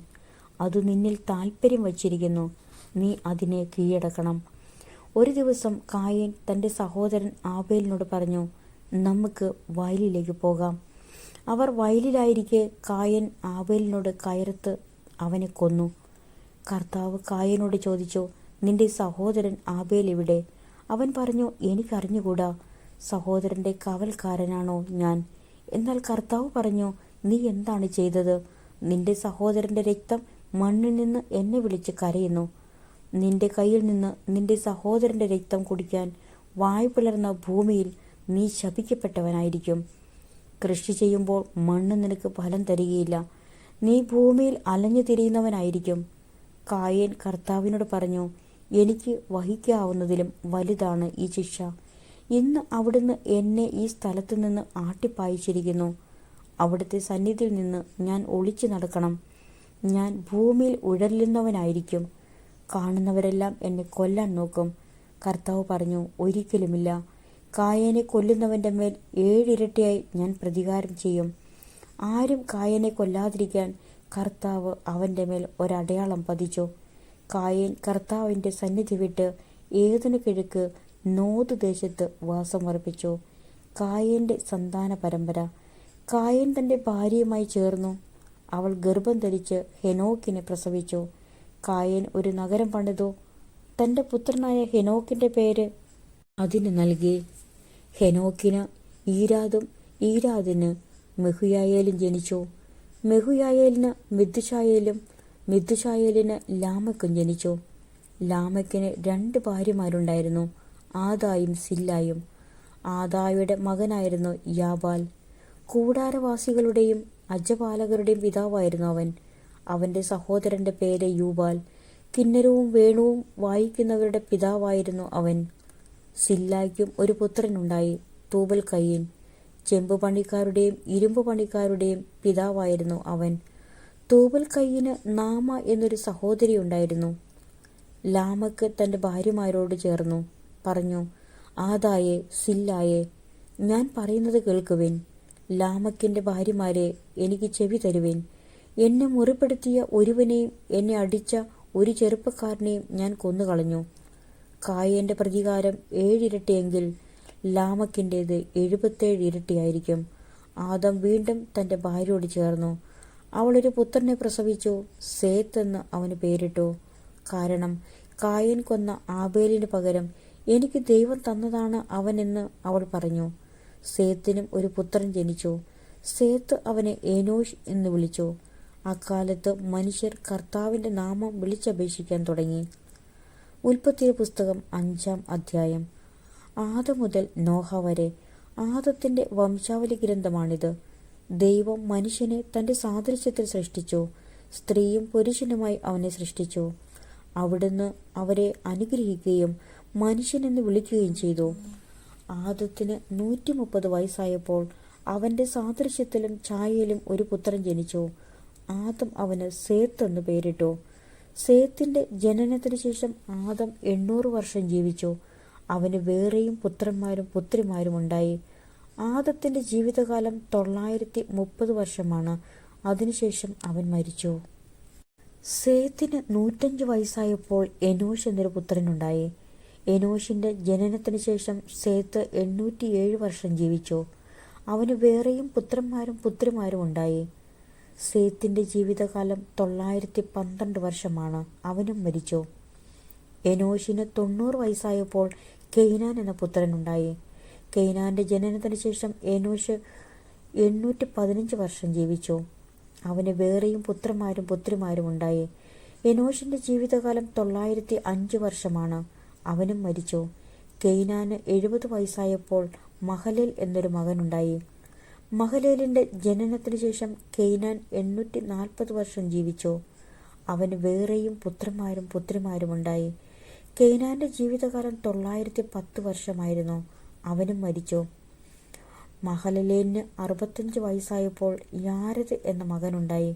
അത് നിന്നിൽ താൽപ്പര്യം വച്ചിരിക്കുന്നു. നീ അതിനെ കീഴടക്കണം. ഒരു ദിവസം കായേൻ തൻ്റെ സഹോദരൻ ആബേലിനോട് പറഞ്ഞു, നമുക്ക് വയലിലേക്ക് പോകാം. അവർ വയലിലായിരിക്കെ കായേൻ ആബേലിനോട് കയർത്ത് അവനെ കൊന്നു. കർത്താവ് കായേനോട് ചോദിച്ചു, നിന്റെ സഹോദരൻ ആബേൽ എവിടെ? അവൻ പറഞ്ഞു, എനിക്കറിഞ്ഞുകൂടാ. സഹോദരൻ്റെ കാവൽക്കാരനാണോ ഞാൻ? എന്നാൽ കർത്താവ് പറഞ്ഞു, നീ എന്താണ് ചെയ്തത്? നിന്റെ സഹോദരൻ്റെ രക്തം മണ്ണിൽ നിന്ന് എന്നെ വിളിച്ച് കരയുന്നു. നിന്റെ കയ്യിൽ നിന്ന് നിന്റെ സഹോദരൻ്റെ രക്തം കുടിക്കാൻ വായു പിളർന്ന ഭൂമിയിൽ നീ ശപിക്കപ്പെട്ടവനായിരിക്കും. കൃഷി ചെയ്യുമ്പോൾ മണ്ണ് നിനക്ക് ഫലം തരികയില്ല. നീ ഭൂമിയിൽ അലഞ്ഞു തിരിയുന്നവനായിരിക്കും. കായേൻ കർത്താവിനോട് പറഞ്ഞു, എനിക്ക് വഹിക്കാവുന്നതിലും വലുതാണ് ഈ ശിക്ഷ. ഇന്ന് അവിടുന്ന് എന്നെ ഈ സ്ഥലത്തു നിന്ന് ആട്ടിപ്പായിച്ചിരിക്കുന്നു. അവിടുത്തെ സന്നിധിയിൽ നിന്ന് ഞാൻ ഒളിച്ചു നടക്കണം. ഞാൻ ഭൂമിയിൽ ഉഴലുന്നവനായിരിക്കും. കാണുന്നവരെല്ലാം എന്നെ കൊല്ലാൻ നോക്കും. കർത്താവ് പറഞ്ഞു, ഒരിക്കലുമില്ല. കായേനെ കൊല്ലുന്നവൻ്റെ മേൽ 7 ഇരട്ടിയായി ഞാൻ പ്രതികാരം ചെയ്യും. ആരും കായേനെ കൊല്ലാതിരിക്കാൻ കർത്താവ് അവൻ്റെ മേൽ ഒരടയാളം പതിച്ചു. കായേൻ കർത്താവിൻ്റെ സന്നിധി വിട്ട് ഏദന് കിഴക്ക് നോദ് ദേശത്ത് വാസമർപ്പിച്ചു. കായേൻ്റെ സന്താന പരമ്പര. കായേൻ തൻ്റെ ഭാര്യയുമായി ചേർന്നു. അവൾ ഗർഭം ധരിച്ച് ഹെനോക്കിനെ പ്രസവിച്ചു. കായേൻ ഒരു നഗരം പണിതു. തൻ്റെ പുത്രനായ ഹെനോക്കിൻ്റെ പേര് അതിന് നൽകി. ഹെനോക്കിന് ഈരാദും ഈരാദിന് മെഹുയായേലും ജനിച്ചു. മെഹുയായേലിന് മിദ്ദുശായേലും മിദ്ദുശായേലിന് ലാമക്കും ജനിച്ചു. ലാമക്കിന് 2 ഭാര്യമാരുണ്ടായിരുന്നു, ആദായും സില്ലായും. ആദായുടെ മകനായിരുന്നു യാബാൽ. കൂടാരവാസികളുടെയും അജപാലകരുടെയും പിതാവായിരുന്നു അവൻ. അവൻ്റെ സഹോദരൻ്റെ പേര് യൂബാൽ. കിന്നരവും വേണുവും വായിക്കുന്നവരുടെ പിതാവായിരുന്നു അവൻ. സില്ലായ്ക്കും ഒരു പുത്രനുണ്ടായി, തൂബൽ കയ്യൻ. ചെമ്പ് പണിക്കാരുടെയും ഇരുമ്പ് പണിക്കാരുടെയും പിതാവായിരുന്നു അവൻ. തൂബൽ കയ്യന് നാമ എന്നൊരു സഹോദരി ഉണ്ടായിരുന്നു. ലാമക്ക് തൻ്റെ ഭാര്യമാരോട് ചേർന്നു. പറഞ്ഞു, ആദായെ, സില്ലായെ, ഞാൻ പറയുന്നത് കേൾക്കുവിൻ. ലാമക്കിന്റെ ഭാര്യമാരെ, എനിക്ക് ചെവി തരുവിൻ. എന്നെ മുറിപ്പെടുത്തിയ ഒരുവനെയും എന്നെ അടിച്ച ഒരു ചെറുപ്പക്കാരനെയും ഞാൻ കൊന്നുകളഞ്ഞു. കായേന്റെ പ്രതികാരം 7 ഇരട്ടിയെങ്കിൽ ലാമക്കിൻ്റേത് 77 ഇരട്ടിയായിരിക്കും. ആദം വീണ്ടും തന്റെ ഭാര്യയോട് ചേർന്നു. അവളൊരു പുത്രനെ പ്രസവിച്ചു. സേത്ത് എന്ന് അവന് പേരിട്ടു. കാരണം കായൻ കൊന്ന ആബേലിന് പകരം എനിക്ക് ദൈവം തന്നതാണ് അവനെന്ന് അവൾ പറഞ്ഞു. സേത്തിനും ഒരു പുത്രൻ ജനിച്ചു. സേത്ത് അവനെ ഏനോഷ് എന്ന് വിളിച്ചു. അക്കാലത്ത് മനുഷ്യർ കർത്താവിന്റെ നാമം വിളിച്ചപേക്ഷിക്കാൻ തുടങ്ങി. ഉൽപ്പത്തിയുടെ പുസ്തകം 5-ാം അധ്യായം. ആദം മുതൽ നോഹ വരെ ആദത്തിന്റെ വംശാവലി ഗ്രന്ഥമാണിത്. ദൈവം മനുഷ്യനെ തന്റെ സാദൃശ്യത്തിൽ സൃഷ്ടിച്ചു. സ്ത്രീയും പുരുഷനുമായി അവനെ സൃഷ്ടിച്ചു. അവിടുന്ന് അവരെ അനുഗ്രഹിക്കുകയും മനുഷ്യനെന്ന് വിളിക്കുകയും ചെയ്തു. ആദത്തിന് 130 വയസ്സായപ്പോൾ അവന്റെ സാദൃശ്യത്തിലും ഛായയിലും ഒരു പുത്രൻ ജനിച്ചു. ആദം അവന് സേത്ത് എന്ന് പേരിട്ടു. സേത്തിന്റെ ജനനത്തിന് ശേഷം ആദം 800 വർഷം ജീവിച്ചു. അവന് വേറെയും പുത്രന്മാരും പുത്രിമാരും ഉണ്ടായി. ആദത്തിന്റെ ജീവിതകാലം 930 വർഷമാണ്. അതിനുശേഷം അവൻ മരിച്ചു. സേത്തിന് 105 വയസ്സായപ്പോൾ എനോഷ് എന്നൊരു പുത്രനുണ്ടായി. എനോഷിന്റെ ജനനത്തിന് ശേഷം സേത്ത് 807 വർഷം ജീവിച്ചു. അവന് വേറെയും പുത്രന്മാരും പുത്രിമാരും ഉണ്ടായി. സേത്തിന്റെ ജീവിതകാലം 912 വർഷമാണ്. അവനും മരിച്ചു. എനോഷിന് 90 വയസ്സായപ്പോൾ കെയ്നാൻ എന്ന പുത്രനുണ്ടായി. കെയ്നാന്റെ ജനനത്തിന് ശേഷം എനോഷ് 815 വർഷം ജീവിച്ചു. അവന് വേറെയും പുത്രന്മാരും പുത്രിമാരും ഉണ്ടായി. എനോഷിന്റെ ജീവിതകാലം 905 വർഷമാണ്. അവനും മരിച്ചു. കെയ്നാന് 70 വയസ്സായപ്പോൾ മഹലേൽ എന്നൊരു മകനുണ്ടായി. മഹലേലിന്റെ ജനനത്തിന് ശേഷം കെയ്നാൻ 840 വർഷം ജീവിച്ചു. അവന് വേറെയും പുത്രന്മാരും പുത്രിമാരും ഉണ്ടായി. കെയ്നാന്റെ ജീവിതകാലം 910 വർഷമായിരുന്നു. അവനും മരിച്ചു. മഹലലേലിന് 65 വയസ്സായപ്പോൾ യാരെദ് എന്ന മകനുണ്ടായി.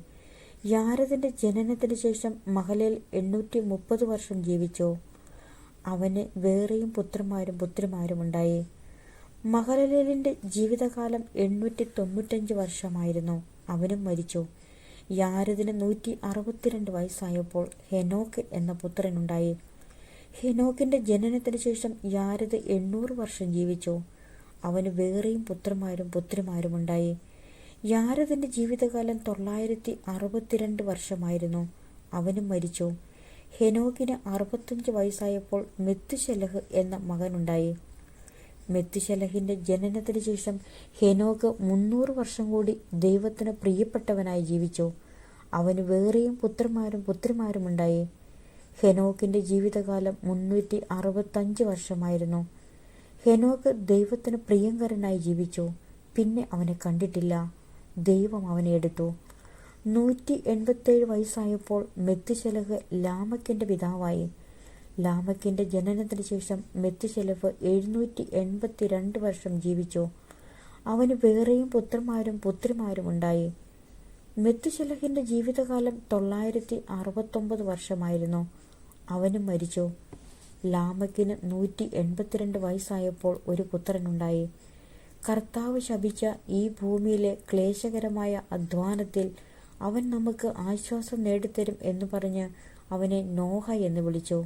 യാരെദിന്റെ ജനനത്തിന് ശേഷം മഹലേൽ 830 വർഷം ജീവിച്ചു. അവന് വേറെയും പുത്രന്മാരും പുത്രിമാരും ഉണ്ടായി. മഹലലേലിന്റെ ജീവിതകാലം 895 വർഷമായിരുന്നു. അവനും മരിച്ചു. യാരെദിന് 162 വയസ്സായപ്പോൾ ഹെനോക്ക് എന്ന പുത്രനുണ്ടായി. ഹെനോക്കിന്റെ ജനനത്തിന് ശേഷം യാരെദ് 800 വർഷം ജീവിച്ചു. അവന് വേറെയും പുത്രന്മാരും പുത്രിമാരും ഉണ്ടായി. യാരെദിന്റെ ജീവിതകാലം 962 വർഷമായിരുന്നു. അവനും മരിച്ചു. ഹെനോക്കിന് 65 വയസ്സായപ്പോൾ മെത്തുശലഹ് എന്ന മകനുണ്ടായി. മെത്തുശലഹിന്റെ ജനനത്തിന് ശേഷം ഹെനോക്ക് 300 വർഷം കൂടി ദൈവത്തിന് പ്രിയപ്പെട്ടവനായി ജീവിച്ചു. അവന് വേറെയും പുത്രന്മാരും പുത്രിമാരും ഉണ്ടായി. ഹെനോക്കിന്റെ ജീവിതകാലം 365 വർഷമായിരുന്നു. ഹെനോക്ക് ദൈവത്തിന് പ്രിയങ്കരനായി ജീവിച്ചു. പിന്നെ അവനെ കണ്ടിട്ടില്ല. ദൈവം അവനെ എടുത്തു. 187 വയസ്സായപ്പോൾ മെത്തുശലഹ് ലാമക്കിന്റെ പിതാവായി. ലാമക്കിന്റെ ജനനത്തിന് ശേഷം മെത്തുശലഹ് 782 വർഷം ജീവിച്ചു. അവന് വേറെയും പുത്രന്മാരും പുത്രിമാരും ഉണ്ടായി. മെത്തുശലഹിന്റെ ജീവിതകാലം 969 വർഷമായിരുന്നു. അവനും മരിച്ചു. ലാമക്കിന് 182 വയസ്സായപ്പോൾ ഒരു പുത്രനുണ്ടായി. കർത്താവ് ശപിച്ച ഈ ഭൂമിയിലെ ക്ലേശകരമായ അധ്വാനത്തിൽ അവൻ നമുക്ക് ആശ്വാസം നേടിത്തരും എന്ന് പറഞ്ഞ് അവനെ നോഹ എന്ന് വിളിച്ചു.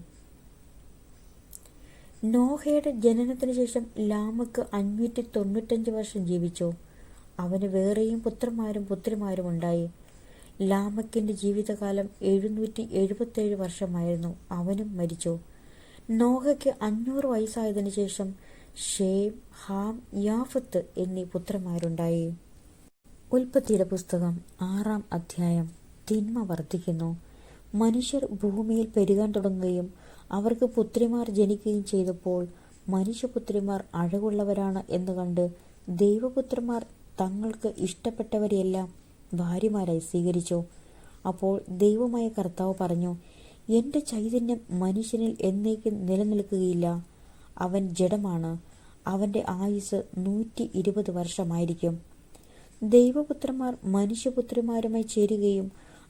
നോഹയുടെ ജനനത്തിന് ശേഷം ലാമക്ക് 595 വർഷം ജീവിച്ചു. അവന് വേറെയും പുത്രന്മാരും പുത്രിമാരും ഉണ്ടായി. ലാമക്കിന്റെ ജീവിതകാലം 777 വർഷമായിരുന്നു. അവനും മരിച്ചു. നോഹയ്ക്ക് 500 വയസ്സായതിനു ശേഷം ഷേം, ഹാം, യാഫത്ത് എന്നീ പുത്രന്മാരുണ്ടായി. ഉൽപ്പത്തിയുടെ പുസ്തകം 6-ാം അധ്യായം. തിന്മ വർദ്ധിക്കുന്നു. മനുഷ്യർ ഭൂമിയിൽ പെരുകാൻ തുടങ്ങുകയും അവർക്ക് പുത്രിമാർ ജനിക്കുകയും ചെയ്തപ്പോൾ മനുഷ്യപുത്രിമാർ അഴകുള്ളവരാണ് എന്ന് കണ്ട് ദൈവപുത്രന്മാർ തങ്ങൾക്ക് ഇഷ്ടപ്പെട്ടവരെയെല്ലാം ഭാര്യമാരായി സ്വീകരിച്ചു. അപ്പോൾ ദൈവമായ കർത്താവ് പറഞ്ഞു, എന്റെ ചൈതന്യം മനുഷ്യനിൽ എന്നേക്കും നിലനിൽക്കുകയില്ല. അവൻ ജഡമാണ്. അവന്റെ ആയുസ് 120 വർഷമായിരിക്കും. ദൈവപുത്രന്മാർ മനുഷ്യപുത്രിമാരുമായി ചേരുകയും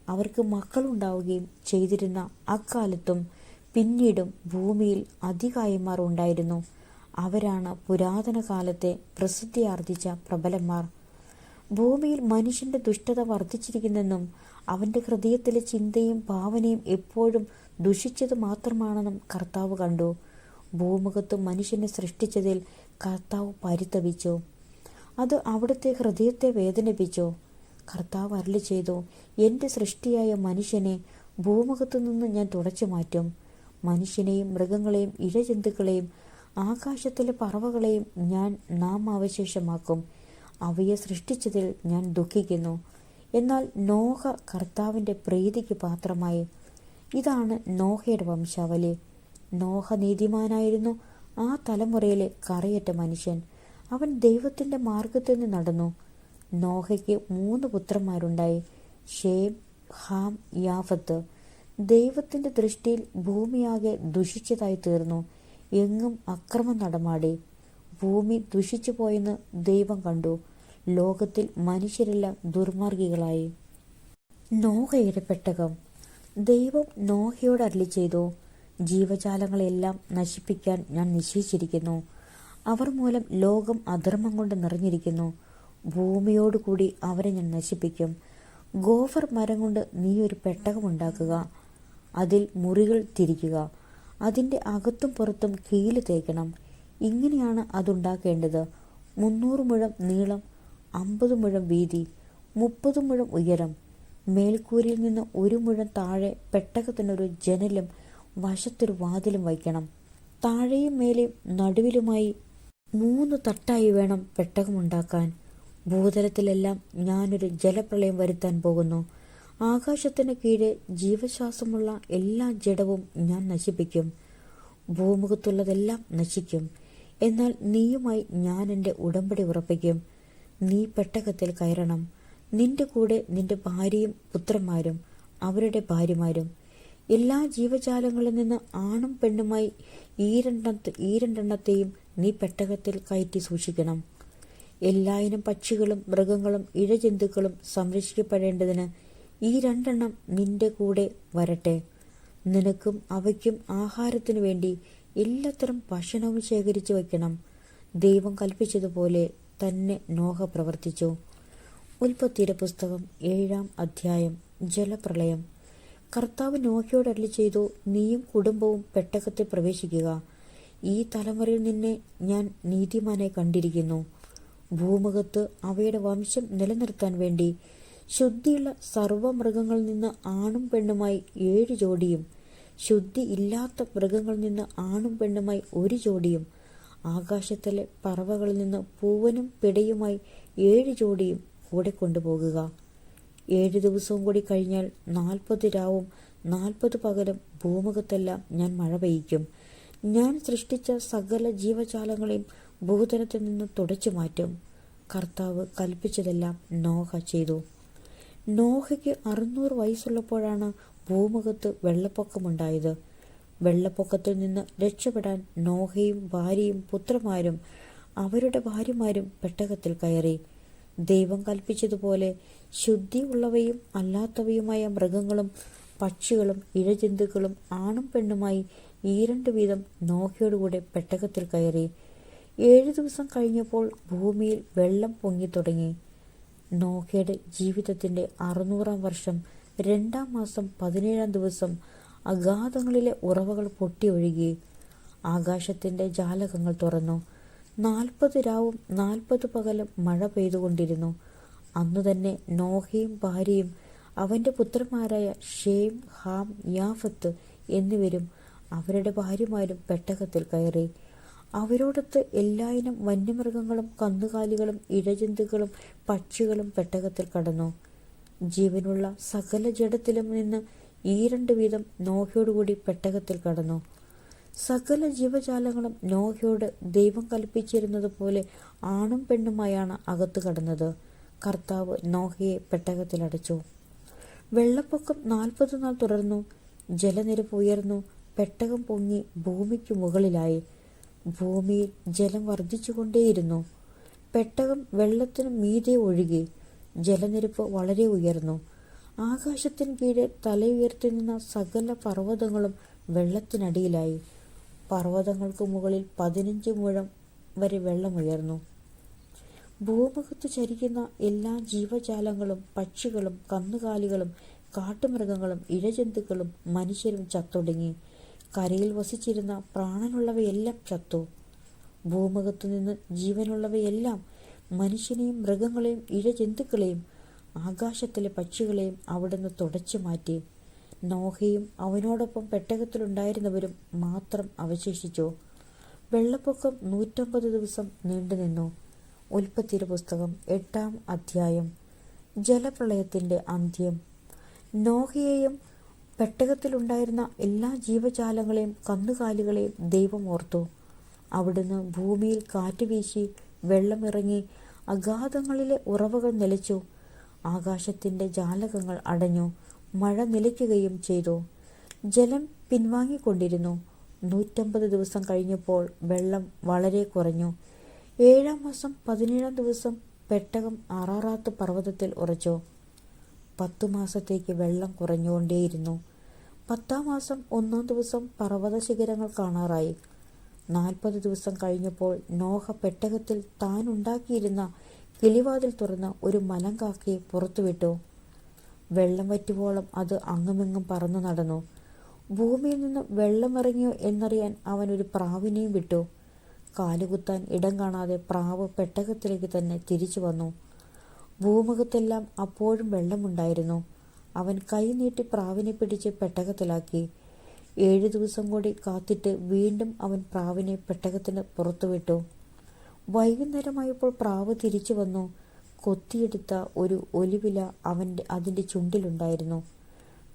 അവർക്ക് മക്കളുണ്ടാവുകയും ചെയ്തിരുന്ന അക്കാലത്തും പിന്നീടും ഭൂമിയിൽ അധികായന്മാർ ഉണ്ടായിരുന്നു. അവരാണ് പുരാതന കാലത്തെ പ്രസിദ്ധിയാർജിച്ച പ്രബലന്മാർ. ഭൂമിയിൽ മനുഷ്യന്റെ ദുഷ്ടത വർദ്ധിച്ചിരിക്കുന്നെന്നും അവന്റെ ഹൃദയത്തിലെ ചിന്തയും ഭാവനയും എപ്പോഴും ദുഷിച്ചത് മാത്രമാണെന്നും കർത്താവ് കണ്ടു. ഭൂമുഖത്ത് മനുഷ്യനെ സൃഷ്ടിച്ചതിൽ കർത്താവ് പരിതപിച്ചു. അത് അവിടുത്തെ ഹൃദയത്തെ വേദനിപ്പിച്ചു. കർത്താവ് അരുളി ചെയ്തു, എൻ്റെ സൃഷ്ടിയായ മനുഷ്യനെ ഭൂമുഖത്തു നിന്ന് ഞാൻ തുടച്ചു മാറ്റും. മനുഷ്യനെയും മൃഗങ്ങളെയും ഇഴജന്തുക്കളെയും ആകാശത്തിലെ പറവകളെയും ഞാൻ നാമാവശേഷമാക്കും. അവയെ സൃഷ്ടിച്ചതിൽ ഞാൻ ദുഃഖിക്കുന്നു. എന്നാൽ നോഹ കർത്താവിൻ്റെ പ്രീതിക്ക് പാത്രമായി. ഇതാണ് നോഹയുടെ വംശാവലി. നോഹ നീതിമാനായിരുന്നു. ആ തലമുറയിലെ കറയറ്റ മനുഷ്യൻ. അവൻ ദൈവത്തിൻ്റെ മാർഗത്തിൽ നിന്ന് നടന്നു. നോഹയ്ക്ക് 3 പുത്രന്മാരുണ്ടായി: ഷേം, ഹാം, യാഫത്ത്. ദൈവത്തിൻ്റെ ദൃഷ്ടിയിൽ ഭൂമിയാകെ ദുഷിച്ചതായി തീർന്നു. എങ്ങും അക്രമം നടമാടി. ഭൂമി ദുഷിച്ചു പോയെന്ന് ദൈവം കണ്ടു. ലോകത്തിൽ മനുഷ്യരെല്ലാം ദുർമാർഗികളായി. നോഹയുടെ പെട്ടകം. ദൈവം നോഹയോട് അരുളി ചെയ്തു, ജീവജാലങ്ങളെല്ലാം നശിപ്പിക്കാൻ ഞാൻ നിശ്ചയിച്ചിരിക്കുന്നു. അവർ മൂലം ലോകം അധർമ്മം കൊണ്ട് നിറഞ്ഞിരിക്കുന്നു. ഭൂമിയോടുകൂടി അവരെ ഞാൻ നശിപ്പിക്കും. ഗോഫർ മരം കൊണ്ട് നീ ഒരു പെട്ടകമുണ്ടാക്കുക. അതിൽ മുറികൾ തിരിക്കുക. അതിൻ്റെ അകത്തും പുറത്തും കീല് തേക്കണം. ഇങ്ങനെയാണ് അതുണ്ടാക്കേണ്ടത്: 300 മുഴം നീളം, 50 മുഴം വീതി, 30 മുഴം ഉയരം. മേൽക്കൂരയിൽ നിന്ന് 1 മുഴം താഴെ പെട്ടകത്തിനൊരു ജനലും വശത്തൊരു വാതിലും വയ്ക്കണം. താഴെയും മേലെയും നടുവിലുമായി 3 തട്ടായി വേണം പെട്ടകമുണ്ടാക്കാൻ. ഭൂതലത്തിലെല്ലാം ഞാനൊരു ജലപ്രളയം വരുത്താൻ പോകുന്നു. ആകാശത്തിന് കീഴെ ജീവശ്വാസമുള്ള എല്ലാ ജഡവും ഞാൻ നശിപ്പിക്കും. ഭൂമുഖത്തുള്ളതെല്ലാം നശിക്കും. എന്നാൽ നീയുമായി ഞാൻ എൻ്റെ ഉടമ്പടി ഉറപ്പിക്കും. നീ പെട്ടകത്തിൽ കയറണം. നിന്റെ കൂടെ നിന്റെ ഭാര്യയും പുത്രന്മാരും അവരുടെ ഭാര്യമാരും. എല്ലാ ജീവജാലങ്ങളിൽ നിന്ന് ആണും പെണ്ണുമായി ഈ രണ്ടെണ്ണത്തെയും നീ പെട്ടകത്തിൽ കയറ്റി സൂക്ഷിക്കണം. എല്ലായിനം പക്ഷികളും മൃഗങ്ങളും ഇഴജന്തുക്കളും സംരക്ഷിക്കപ്പെടേണ്ടതിന് ഈ 2 എണ്ണം നിന്റെ കൂടെ വരട്ടെ. നിനക്കും അവയ്ക്കും ആഹാരത്തിനു വേണ്ടി എല്ലാത്തരം ഭക്ഷണവും ശേഖരിച്ചു വയ്ക്കണം. ദൈവം കൽപ്പിച്ചതുപോലെ തന്നെ നോഹ പ്രവർത്തിച്ചു. ഉൽപ്പത്തിയുടെ പുസ്തകം 7-ാം അധ്യായം. ജലപ്രളയം. കർത്താവ് നോഹയോട് അരുളി ചെയ്തു, നീയും കുടുംബവും പെട്ടകത്തിൽ പ്രവേശിക്കുക. ഈ തലമുറയിൽ നിന്നെ ഞാൻ നീതിമാനായി കണ്ടിരിക്കുന്നു. ഭൂമുഖത്ത് അവയുടെ വംശം നിലനിർത്താൻ വേണ്ടി ശുദ്ധിയുള്ള സർവ്വമൃഗങ്ങളിൽ നിന്ന് ആണും പെണ്ണുമായി 7 ജോഡിയും ശുദ്ധി ഇല്ലാത്ത മൃഗങ്ങളിൽ നിന്ന് ആണും പെണ്ണുമായി 1 ജോഡിയും ആകാശത്തിലെ പറവകളിൽ നിന്ന് പൂവനും പിടയുമായി 7 ജോഡിയും കൂടെ കൊണ്ടുപോകുക. 7 ദിവസവും കൂടി കഴിഞ്ഞാൽ 40 രാവും 40 പകലും ഭൂമുഖത്തെല്ലാം ഞാൻ മഴ പെയ്യിക്കും. ഞാൻ സൃഷ്ടിച്ച സകല ജീവജാലങ്ങളെയും ഭൂതലത്തിൽ നിന്ന് തുടച്ചു മാറ്റും. കർത്താവ് കൽപ്പിച്ചതെല്ലാം നോഹ ചെയ്തു. നോഹയ്ക്ക് 600 വയസ്സുള്ളപ്പോഴാണ് ഭൂമുഖത്ത് വെള്ളപ്പൊക്കമുണ്ടായത്. വെള്ളപ്പൊക്കത്തിൽ നിന്ന് രക്ഷപ്പെടാൻ നോഹയും ഭാര്യയും പുത്രന്മാരും അവരുടെ ഭാര്യമാരും പെട്ടകത്തിൽ കയറി. ദൈവം കൽപ്പിച്ചതുപോലെ ശുദ്ധിയുള്ളവയും അല്ലാത്തവയുമായ മൃഗങ്ങളും പക്ഷികളും ഇഴജന്തുക്കളും ആണും പെണ്ണുമായി 2 വീതം നോഹയോടുകൂടെ പെട്ടകത്തിൽ കയറി. 7 ദിവസം കഴിഞ്ഞപ്പോൾ ഭൂമിയിൽ വെള്ളം പൊങ്ങിത്തുടങ്ങി. നോഹയുടെ ജീവിതത്തിന്റെ 600-ാം വർഷം 2-ാം മാസം 17-ാം ദിവസം അഗാധങ്ങളിലെ ഉറവകൾ പൊട്ടിയൊഴുകി. ആകാശത്തിന്റെ ജാലകങ്ങൾ തുറന്നു. 40 രാവും 40 പകലും മഴ പെയ്തുകൊണ്ടിരുന്നു. അന്നുതന്നെ നോഹയും ഭാര്യയും അവന്റെ പുത്രന്മാരായ ഷേം, ഹാം, യാഫത്ത് എന്നിവരും അവരുടെ ഭാര്യമാരും പെട്ടകത്തിൽ കയറി. അവരോടൊത്ത് എല്ലായിനം വന്യമൃഗങ്ങളും കന്നുകാലികളും ഇഴജന്തുക്കളും പക്ഷികളും പെട്ടകത്തിൽ കടന്നു. ജീവനുള്ള സകല ജഡത്തിലും നിന്ന് 2 വീതം നോഹയോടുകൂടി പെട്ടകത്തിൽ കടന്നു. സകല ജീവജാലങ്ങളും നോഹയോട് ദൈവം കൽപ്പിച്ചിരുന്നത് പോലെ ആണും പെണ്ണുമായാണ് അകത്ത് കടന്നത്. കർത്താവ് നോഹയെ പെട്ടകത്തിലടച്ചു. വെള്ളപ്പൊക്കം 40 നാൾ തുടർന്നു. ജലനിരപ്പ് ഉയർന്നു. പെട്ടകം പൊങ്ങി ഭൂമിക്ക് മുകളിലായി. ഭൂമിയിൽ ജലം വർദ്ധിച്ചുകൊണ്ടേയിരുന്നു. പെട്ടകം വെള്ളത്തിന് മീതെ ഒഴുകി. ജലനിരപ്പ് വളരെ ഉയർന്നു. ആകാശത്തിന് കീഴെ തലയുയർത്തി നിന്ന സകല പർവ്വതങ്ങളും വെള്ളത്തിനടിയിലായി. പർവ്വതങ്ങൾക്ക് മുകളിൽ 15 മുഴം വരെ വെള്ളമുയർന്നു. ഭൂമുഖത്ത് ചരിക്കുന്ന എല്ലാ ജീവജാലങ്ങളും, പക്ഷികളും, കന്നുകാലികളും, കാട്ടുമൃഗങ്ങളും, ഇഴജന്തുക്കളും, മനുഷ്യരും ചത്തൊടുങ്ങി. കരയിൽ വസിച്ചിരുന്ന പ്രാണനുള്ളവയെല്ലാം ചത്തു. ഭൂമുഖത്തു നിന്ന് ജീവനുള്ളവയെല്ലാം, മനുഷ്യനെയും മൃഗങ്ങളെയും ഇഴജന്തുക്കളെയും ആകാശത്തിലെ പക്ഷികളെയും അവിടുന്ന് തുടച്ചു മാറ്റി. നോഹയും അവനോടൊപ്പം പെട്ടകത്തിലുണ്ടായിരുന്നവരും മാത്രം അവശേഷിച്ചു. വെള്ളപ്പൊക്കം 150 ദിവസം നീണ്ടുനിന്നു. ഉൽപ്പത്തിയുടെ പുസ്തകം 8-ാം അധ്യായം. ജലപ്രളയത്തിന്റെ അന്ത്യം. നോഹയെയും പെട്ടകത്തിലുണ്ടായിരുന്ന എല്ലാ ജീവജാലങ്ങളെയും കന്നുകാലികളെയും ദൈവം ഓർത്തു. അവിടുന്ന് ഭൂമിയിൽ കാറ്റ് വീശി, വെള്ളമിറങ്ങി, അഗാധങ്ങളിലെ ഉറവകൾ നിലച്ചു. ആകാശത്തിന്റെ ജാലകങ്ങൾ അടഞ്ഞു, മഴ നിലയ്ക്കുകയും ചെയ്തു. ജലം പിൻവാങ്ങിക്കൊണ്ടിരുന്നു. 150 ദിവസം കഴിഞ്ഞപ്പോൾ വെള്ളം വളരെ കുറഞ്ഞു. 7-ാം മാസം 17-ാം ദിവസം പെട്ടകം അറാറാത്ത് പർവ്വതത്തിൽ ഉറച്ചു. 10 മാസത്തേക്ക് വെള്ളം കുറഞ്ഞുകൊണ്ടേയിരുന്നു. 10-ാം മാസം 1-ാം ദിവസം പർവ്വത ശിഖരങ്ങൾ കാണാറായി. 40 ദിവസം കഴിഞ്ഞപ്പോൾ നോഹ പെട്ടകത്തിൽ താൻ ഉണ്ടാക്കിയിരുന്ന കിളിവാതിൽ തുറന്ന് ഒരു മലങ്കാക്കയെ പുറത്തുവിട്ടു. വെള്ളം വറ്റുവോളം അത് അങ്ങുമിങ്ങും പറന്നു നടന്നു. ഭൂമിയിൽ നിന്ന് വെള്ളമിറങ്ങിയോ എന്നറിയാൻ അവൻ ഒരു പ്രാവിനെയും വിട്ടു. കാലുകുത്താൻ ഇടം കാണാതെ പ്രാവ് പെട്ടകത്തിലേക്ക് തന്നെ തിരിച്ചു വന്നു. ഭൂമുഖത്തെല്ലാം അപ്പോഴും വെള്ളമുണ്ടായിരുന്നു. അവൻ കൈ നീട്ടി പ്രാവിനെ പിടിച്ച് പെട്ടകത്തിലാക്കി. 7 ദിവസം കൂടി കാത്തിട്ട് വീണ്ടും അവൻ പ്രാവിനെ പെട്ടകത്തിന് പുറത്തുവിട്ടു. വൈകുന്നേരമായപ്പോൾ പ്രാവ് തിരിച്ചു വന്നു. കൊത്തിയെടുത്ത ഒരു ഒലിവില അതിൻ്റെ ചുണ്ടിലുണ്ടായിരുന്നു.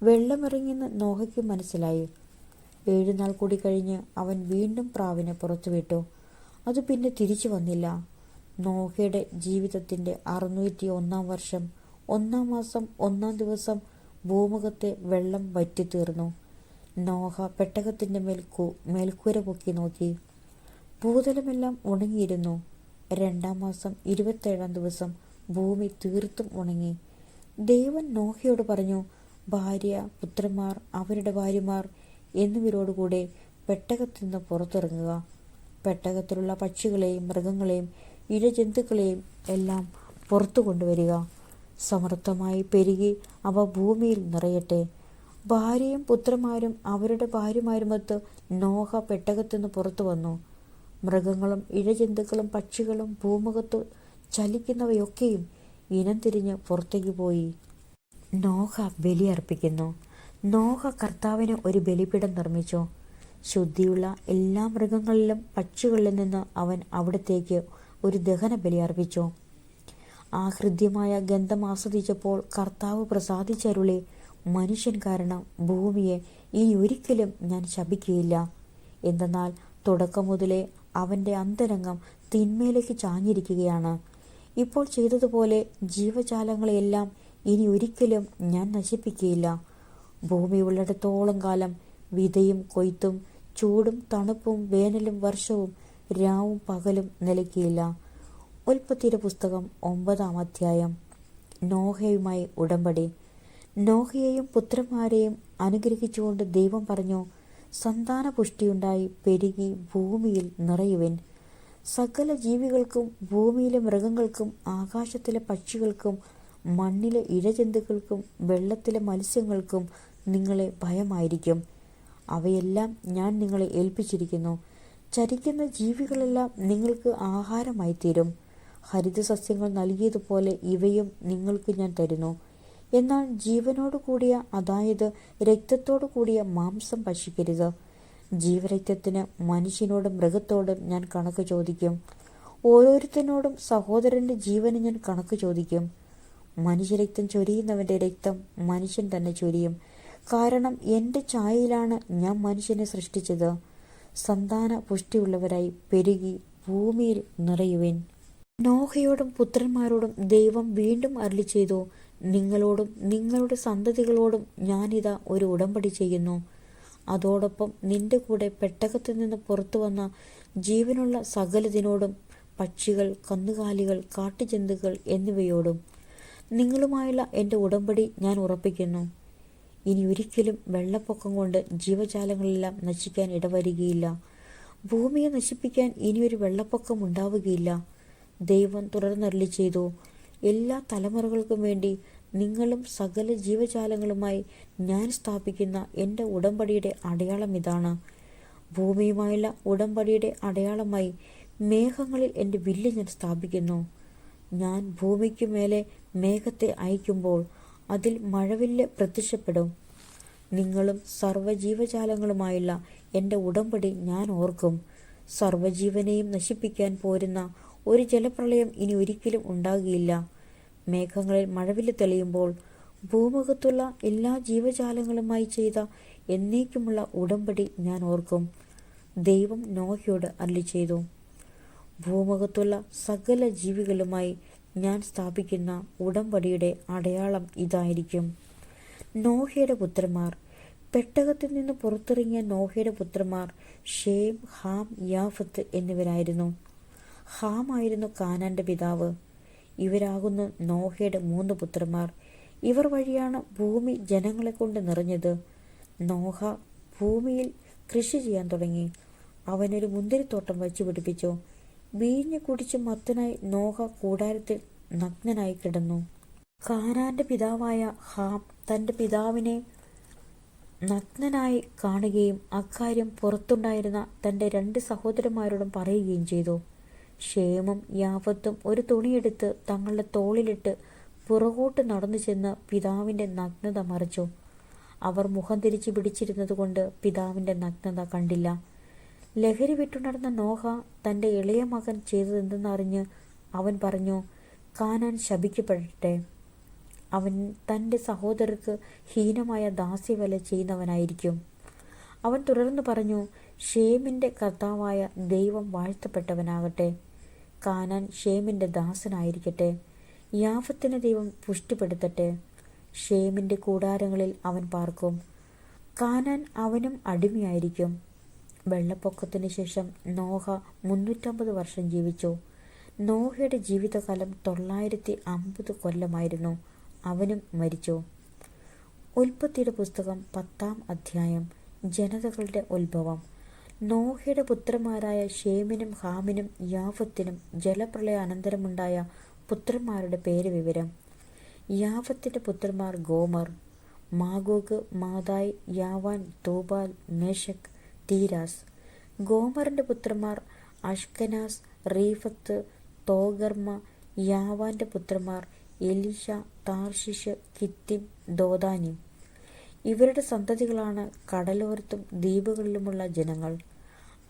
വെള്ളമിറങ്ങിയെന്ന് നോഹയ്ക്ക് മനസ്സിലായി. 7 നാൾ കൂടി കഴിഞ്ഞ് അവൻ വീണ്ടും പ്രാവിനെ പുറത്തുവിട്ടു. അത് പിന്നെ തിരിച്ചു വന്നില്ല. നോഹയുടെ ജീവിതത്തിന്റെ 601-ാം വർഷം 1-ാം മാസം 1-ാം ദിവസം ഭൂമുഖത്തെ വെള്ളം വറ്റിത്തീർന്നു. നോഹ പെട്ടകത്തിന്റെ മേൽക്കൂര പൊക്കി നോക്കി. ഭൂതലമെല്ലാം ഉണങ്ങിയിരുന്നു. 2-ാം മാസം 27-ാം ദിവസം ഭൂമി തീർത്തും ഉണങ്ങി. ദൈവം നോഹയോട് പറഞ്ഞു, ഭാര്യ, പുത്രന്മാർ, അവരുടെ ഭാര്യമാർ എന്നിവരോടുകൂടെ പെട്ടകത്തിൽ നിന്ന് പുറത്തിറങ്ങുക. പെട്ടകത്തിലുള്ള പക്ഷികളെയും മൃഗങ്ങളെയും ഇഴജന്തുക്കളെയും എല്ലാം പുറത്തു കൊണ്ടുവരിക. സമൃദ്ധമായി പെരുകി അവ ഭൂമിയിൽ നിറയട്ടെ. ഭാര്യയും പുത്രന്മാരും അവരുടെ ഭാര്യമാരുമൊത്ത് നോഹ പെട്ടകത്തിൽ നിന്ന് പുറത്തു വന്നു. മൃഗങ്ങളും ഇഴജന്തുക്കളും പക്ഷികളും ഭൂമുഖത്ത് ചലിക്കുന്നവയൊക്കെയും ഇനം തിരിഞ്ഞ് പുറത്തേക്ക് പോയി. നോഹ ബലിയർപ്പിക്കുന്നു. നോഹ കർത്താവിന് ഒരു ബലിപീഠം നിർമ്മിച്ചു. ശുദ്ധിയുള്ള എല്ലാ മൃഗങ്ങളിലും പക്ഷികളിൽ നിന്ന് അവൻ അവിടത്തേക്ക് ഒരു ദഹന ബലി അർപ്പിച്ചു. ആ ഹൃദ്യമായ ഗന്ധം ആസ്വദിച്ചപ്പോൾ കർത്താവ് പ്രസാദിച്ചരുളി, മനുഷ്യൻ കാരണം ഭൂമിയെ ഇനി ഒരിക്കലും ഞാൻ ശപിക്കുകയില്ല. എന്തെന്നാൽ തുടക്കം മുതലേ അവന്റെ അന്തരംഗം തിന്മയിലേക്ക് ചാഞ്ഞിരിക്കുകയാണ്. ഇപ്പോൾ ചെയ്തതുപോലെ ജീവജാലങ്ങളെയെല്ലാം ഇനി ഒരിക്കലും ഞാൻ നശിപ്പിക്കുകയില്ല. ഭൂമി ഉള്ളിടത്തോളം കാലം വിതയും കൊയ്ത്തും, ചൂടും തണുപ്പും, വേനലും വർഷവും, രാവും പകലും നിലയ്ക്കുകയില്ല. ഉൽപ്പത്തിയുടെ പുസ്തകം 9-ാം അധ്യായം. നോഹയുമായി ഉടമ്പടി. നോഹയെയും പുത്രന്മാരെയും അനുഗ്രഹിച്ചുകൊണ്ട് ദൈവം പറഞ്ഞു, സന്താന പുഷ്ടിയുണ്ടായി പെരുകി ഭൂമിയിൽ നിറയുവിൻ. സകല ജീവികൾക്കും, ഭൂമിയിലെ മൃഗങ്ങൾക്കും, ആകാശത്തിലെ പക്ഷികൾക്കും, മണ്ണിലെ ഇഴജന്തുക്കൾക്കും, വെള്ളത്തിലെ മത്സ്യങ്ങൾക്കും നിങ്ങളെ ഭയമായിരിക്കും. അവയെല്ലാം ഞാൻ നിങ്ങളെ ഏൽപ്പിച്ചിരിക്കുന്നു. ചരിക്കുന്ന ജീവികളെല്ലാം നിങ്ങൾക്ക് ആഹാരമായി തീരും. ഹരിതസസ്യങ്ങൾ നൽകിയതുപോലെ ഇവയും നിങ്ങൾക്ക് ഞാൻ തരുന്നു. എന്നാൽ ജീവനോടു കൂടിയ, അതായത് രക്തത്തോടു കൂടിയ മാംസം ഭക്ഷിക്കരുത്. ജീവരക്തത്തിന് മനുഷ്യനോടും മൃഗത്തോടും ഞാൻ കണക്ക് ചോദിക്കും. ഓരോരുത്തരോടും സഹോദരന്റെ ജീവന് ഞാൻ കണക്ക് ചോദിക്കും. മനുഷ്യരക്തം ചൊരിയുന്നവന്റെ രക്തം മനുഷ്യൻ തന്നെ ചൊരിയും. കാരണം എൻ്റെ ഛായയിലാണ് ഞാൻ മനുഷ്യനെ സൃഷ്ടിച്ചത്. സന്താന പുഷ്ടിയുള്ളവരായി പെരുകി ഭൂമിയിൽ നിറയുവിൻ. നോഹയോടും പുത്രന്മാരോടും ദൈവം വീണ്ടും അരുളി ചെയ്തു, നിങ്ങളോടും നിങ്ങളുടെ സന്തതികളോടും ഞാനിതാ ഒരു ഉടമ്പടി ചെയ്യുന്നു. അതോടൊപ്പം നിന്റെ കൂടെ പെട്ടകത്തിൽ നിന്ന് പുറത്തു വന്ന ജീവനുള്ള സകലതിനോടും, പക്ഷികൾ, കന്നുകാലികൾ, കാട്ടുജന്തുക്കൾ എന്നിവയോടും. നിങ്ങളുമായുള്ള എൻ്റെ ഉടമ്പടി ഞാൻ ഉറപ്പിക്കുന്നു. ഇനി ഒരിക്കലും വെള്ളപ്പൊക്കം കൊണ്ട് ജീവജാലങ്ങളെല്ലാം നശിക്കാൻ ഇടവരികയില്ല. ഭൂമിയെ നശിപ്പിക്കാൻ ഇനിയൊരു വെള്ളപ്പൊക്കം ഉണ്ടാവുകയില്ല. ദൈവം തുടർന്നരുളി ചെയ്തു, എല്ലാ തലമുറകൾക്കും വേണ്ടി നിങ്ങളും സകല ജീവജാലങ്ങളുമായി ഞാൻ സ്ഥാപിക്കുന്ന എൻ്റെ ഉടമ്പടിയുടെ അടയാളം ഇതാണ്. ഭൂമിയുമായുള്ള ഉടമ്പടിയുടെ അടയാളമായി മേഘങ്ങളിൽ എൻ്റെ വില്ല് ഞാൻ സ്ഥാപിക്കുന്നു. ഞാൻ ഭൂമിക്കു മേലെ മേഘത്തെ അയക്കുമ്പോൾ അതിൽ മഴവില്ല് പ്രത്യക്ഷപ്പെടും. നിങ്ങളും സർവ്വജീവജാലങ്ങളുമായുള്ള എൻ്റെ ഉടമ്പടി ഞാൻ ഓർക്കും. സർവ്വജീവനെയും നശിപ്പിക്കാൻ പോരുന്ന ഒരു ജലപ്രളയം ഇനി ഒരിക്കലും ഉണ്ടാകുകയില്ല. മേഘങ്ങളിൽ മഴവില്ല് തെളിയുമ്പോൾ ഭൂമുഖത്തുള്ള എല്ലാ ജീവജാലങ്ങളുമായി ചെയ്ത എന്നേക്കുമുള്ള ഉടമ്പടി ഞാൻ ഓർക്കും. ദൈവം നോഹയോട് അരുളി ചെയ്തു, ഭൂമുഖത്തുള്ള സകല ജീവികളുമായി ഞാൻ സ്ഥാപിക്കുന്ന ഉടമ്പടിയുടെ അടയാളം ഇതായിരിക്കും. നോഹയുടെ പുത്രന്മാർ. പെട്ടകത്തിൽ നിന്ന് പുറത്തിറങ്ങിയ നോഹയുടെ പുത്രന്മാർ ഷേം, ഹാം, യാഫത്ത് എന്നിവരായിരുന്നു. ഹാം ആയിരുന്നു കാനാന്റെ പിതാവ്. ഇവരാകുന്നു നോഹയുടെ 3 പുത്രന്മാർ. ഇവർ വഴിയാണ് ഭൂമി ജനങ്ങളെ കൊണ്ട് നിറഞ്ഞത്. നോഹ ഭൂമിയിൽ കൃഷി ചെയ്യാൻ തുടങ്ങി. അവനൊരു മുന്തിരിത്തോട്ടം വച്ചു പിടിപ്പിച്ചു. വീഞ്ഞ് കുടിച്ച് മത്തനായി നോഹ കൂടാരത്തിൽ നഗ്നനായി കിടന്നു. കാനാന്റെ പിതാവായ ഹാം തൻ്റെ പിതാവിനെ നഗ്നനായി കാണുകയും അക്കാര്യം പുറത്തുണ്ടായിരുന്ന തൻ്റെ 2 സഹോദരന്മാരോടും പറയുകയും ചെയ്തു. ഷേമും യാഫത്തും ഒരു തുണിയെടുത്ത് തങ്ങളുടെ തോളിലിട്ട് പുറകോട്ട് നടന്നു ചെന്ന് പിതാവിൻ്റെ നഗ്നത മറച്ചു. അവർ മുഖം തിരിച്ചു പിടിച്ചിരുന്നതുകൊണ്ട് പിതാവിൻ്റെ നഗ്നത കണ്ടില്ല. ലഹരി വിട്ടുണർന്ന നോഹ തൻ്റെ ഇളയ മകൻ ചെയ്തതെന്തെന്നറിഞ്ഞ് അവൻ പറഞ്ഞു, കാനാൻ ശപിക്കപ്പെടട്ടെ. അവൻ തൻ്റെ സഹോദരർക്ക് ഹീനമായ ദാസ്യവേല ചെയ്യുന്നവനായിരിക്കും. അവൻ തുടർന്ന് പറഞ്ഞു, ഷേമിൻ്റെ കർത്താവായ ദൈവം വാഴ്ത്തപ്പെട്ടവനാകട്ടെ. കാനാൻ ഷേമിൻ്റെ ദാസനായിരിക്കട്ടെ. യാഫത്തിന് ദൈവം പുഷ്ടിപ്പെടുത്തട്ടെ. ഷേമിൻ്റെ കൂടാരങ്ങളിൽ അവൻ പാർക്കും. കാനാൻ അവനും അടിമയായിരിക്കും. വെള്ളപ്പൊക്കത്തിന് ശേഷം നോഹ 350 വർഷം ജീവിച്ചു. നോഹയുടെ ജീവിതകാലം 950 കൊല്ലമായിരുന്നു. അവനും മരിച്ചു. ഉൽപ്പത്തിയുടെ പുസ്തകം 10-ാം അധ്യായം. ജനതകളുടെ ഉത്ഭവം. നോഹയുടെ പുത്രന്മാരായ ഷേമിനും ഹാമിനും യാഫത്തിനും ജലപ്രളയ അനന്തരമുണ്ടായ പുത്രന്മാരുടെ പേര് വിവരം. യാഫത്തിന്റെ പുത്രന്മാർ ഗോമർ, മാഗോഗ്, മാദായ്, യാവാൻ, തൂബാൽ, മേശക്, തീരാസ്. ഗോമറിന്റെ പുത്രന്മാർ അഷ്കനാസ്, റീഫത്ത്, തോഗർമ. യാവാന്റെ പുത്രന്മാർ എലീഷ, താർഷിഷ്, കിത്തിം, ദോദാനിം. ഇവരുടെ സന്തതികളാണ് കടലോരത്തും ദ്വീപുകളിലുമുള്ള ജനങ്ങൾ.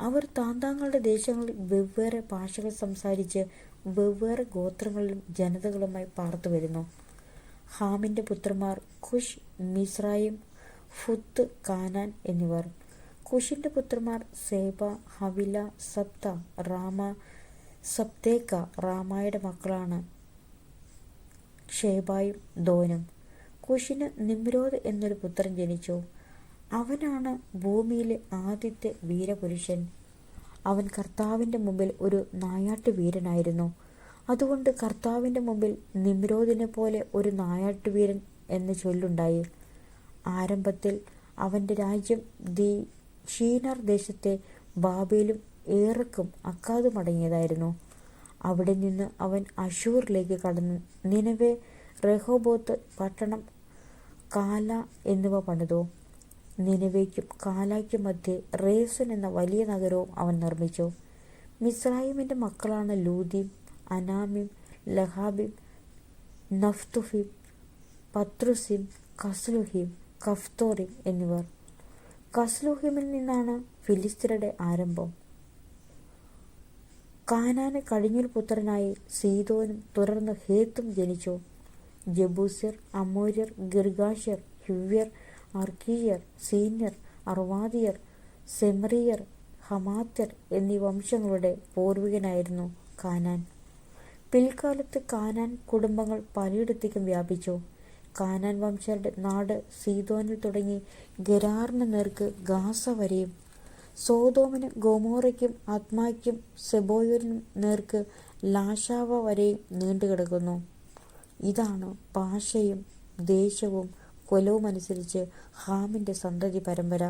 അവർ താന്താങ്ങളുടെ ദേശങ്ങളിൽ വെവ്വേറെ ഭാഷകൾ സംസാരിച്ച് വെവ്വേറെ ഗോത്രങ്ങളിലും ജനതകളുമായി പാർത്തു വരുന്നു. ഹാമിന്റെ പുത്രന്മാർ കുഷ്, മിസ്രയീം, ഫുത്ത്, കാനാൻ എന്നിവർ. കുഷിന്റെ പുത്രന്മാർ സേബ, ഹവില, സപ്ത, റാമ, സപ്തേക്ക. റാമയുടെ മക്കളാണ് ഷേബായും ദോനും. കുഷിന് നിമ്രോദ് എന്നൊരു പുത്രൻ ജനിച്ചു. അവനാണ് ഭൂമിയിലെ ആദ്യത്തെ വീരപുരുഷൻ. അവൻ കർത്താവിൻ്റെ മുമ്പിൽ ഒരു നായാട്ടു വീരനായിരുന്നു. അതുകൊണ്ട് കർത്താവിൻ്റെ മുമ്പിൽ നിമ്രോദിനെ പോലെ ഒരു നായാട്ടുവീരൻ എന്ന് ചൊല്ലുണ്ടായി. ആരംഭത്തിൽ അവൻ്റെ രാജ്യം ഷീനാർ ദേശത്തെ ബാബേലും ഏറക്കും അക്കാദും അടങ്ങിയതായിരുന്നു. അവിടെ നിന്ന് അവൻ അശൂറിലേക്ക് കടന്നു നിനവെ, റെഹോബോത്ത് പട്ടണം, കാല എന്നിവ പണിതു. നിനവേക്കും കാലായ്ക്കും മധ്യേ റേസൻ എന്ന വലിയ നഗരവും അവൻ നിർമ്മിച്ചു. മിസ്രയീമിൻ്റെ മക്കളാണ് ലൂദീം, അനാമിം, ലഹാബിം, നഫ്തുഫിം, പത്രുസിം, കസ്ലുഹിം, കഫ്തോറിം എന്നിവർ. കസ്ലുഹിമിൽ നിന്നാണ് ഫിലിസ്ത്യരുടെ ആരംഭം. കാനാന് കടിഞ്ഞൂൽ പുത്രനായി സീദോനും തുടർന്ന് ഹേത്തും ജനിച്ചു. ജബൂസ്യർ, അമോര്യർ, ഗിർഗാഷ്യർ, ഹിവ്യർ, അർക്കീയർ, സീന്യർ, അർവാദിയർ, സെമറിയർ, ഹമാത്യർ എന്നീ വംശങ്ങളുടെ പൂർവികനായിരുന്നു കാനാൻ. പിൽക്കാലത്ത് കാനാൻ കുടുംബങ്ങൾ പലയിടത്തേക്കും വ്യാപിച്ചു. കാനാൻ വംശരുടെ നാട് സീദോനിൽ തുടങ്ങി ഗെരാറിന് നേർക്ക് ഗാസ വരെയും, സോദോമിനും ഗൊമോറയ്ക്കും അദ്മായ്ക്കും സെബോയറിനും നേർക്ക് ലാഷാവ വരെയും നീണ്ടുകിടക്കുന്നു. ഇതാണ് ഭാഷയും ദേശവും കുലവുമനുസരിച്ച് ഹാമിൻ്റെ സന്തതി പരമ്പര.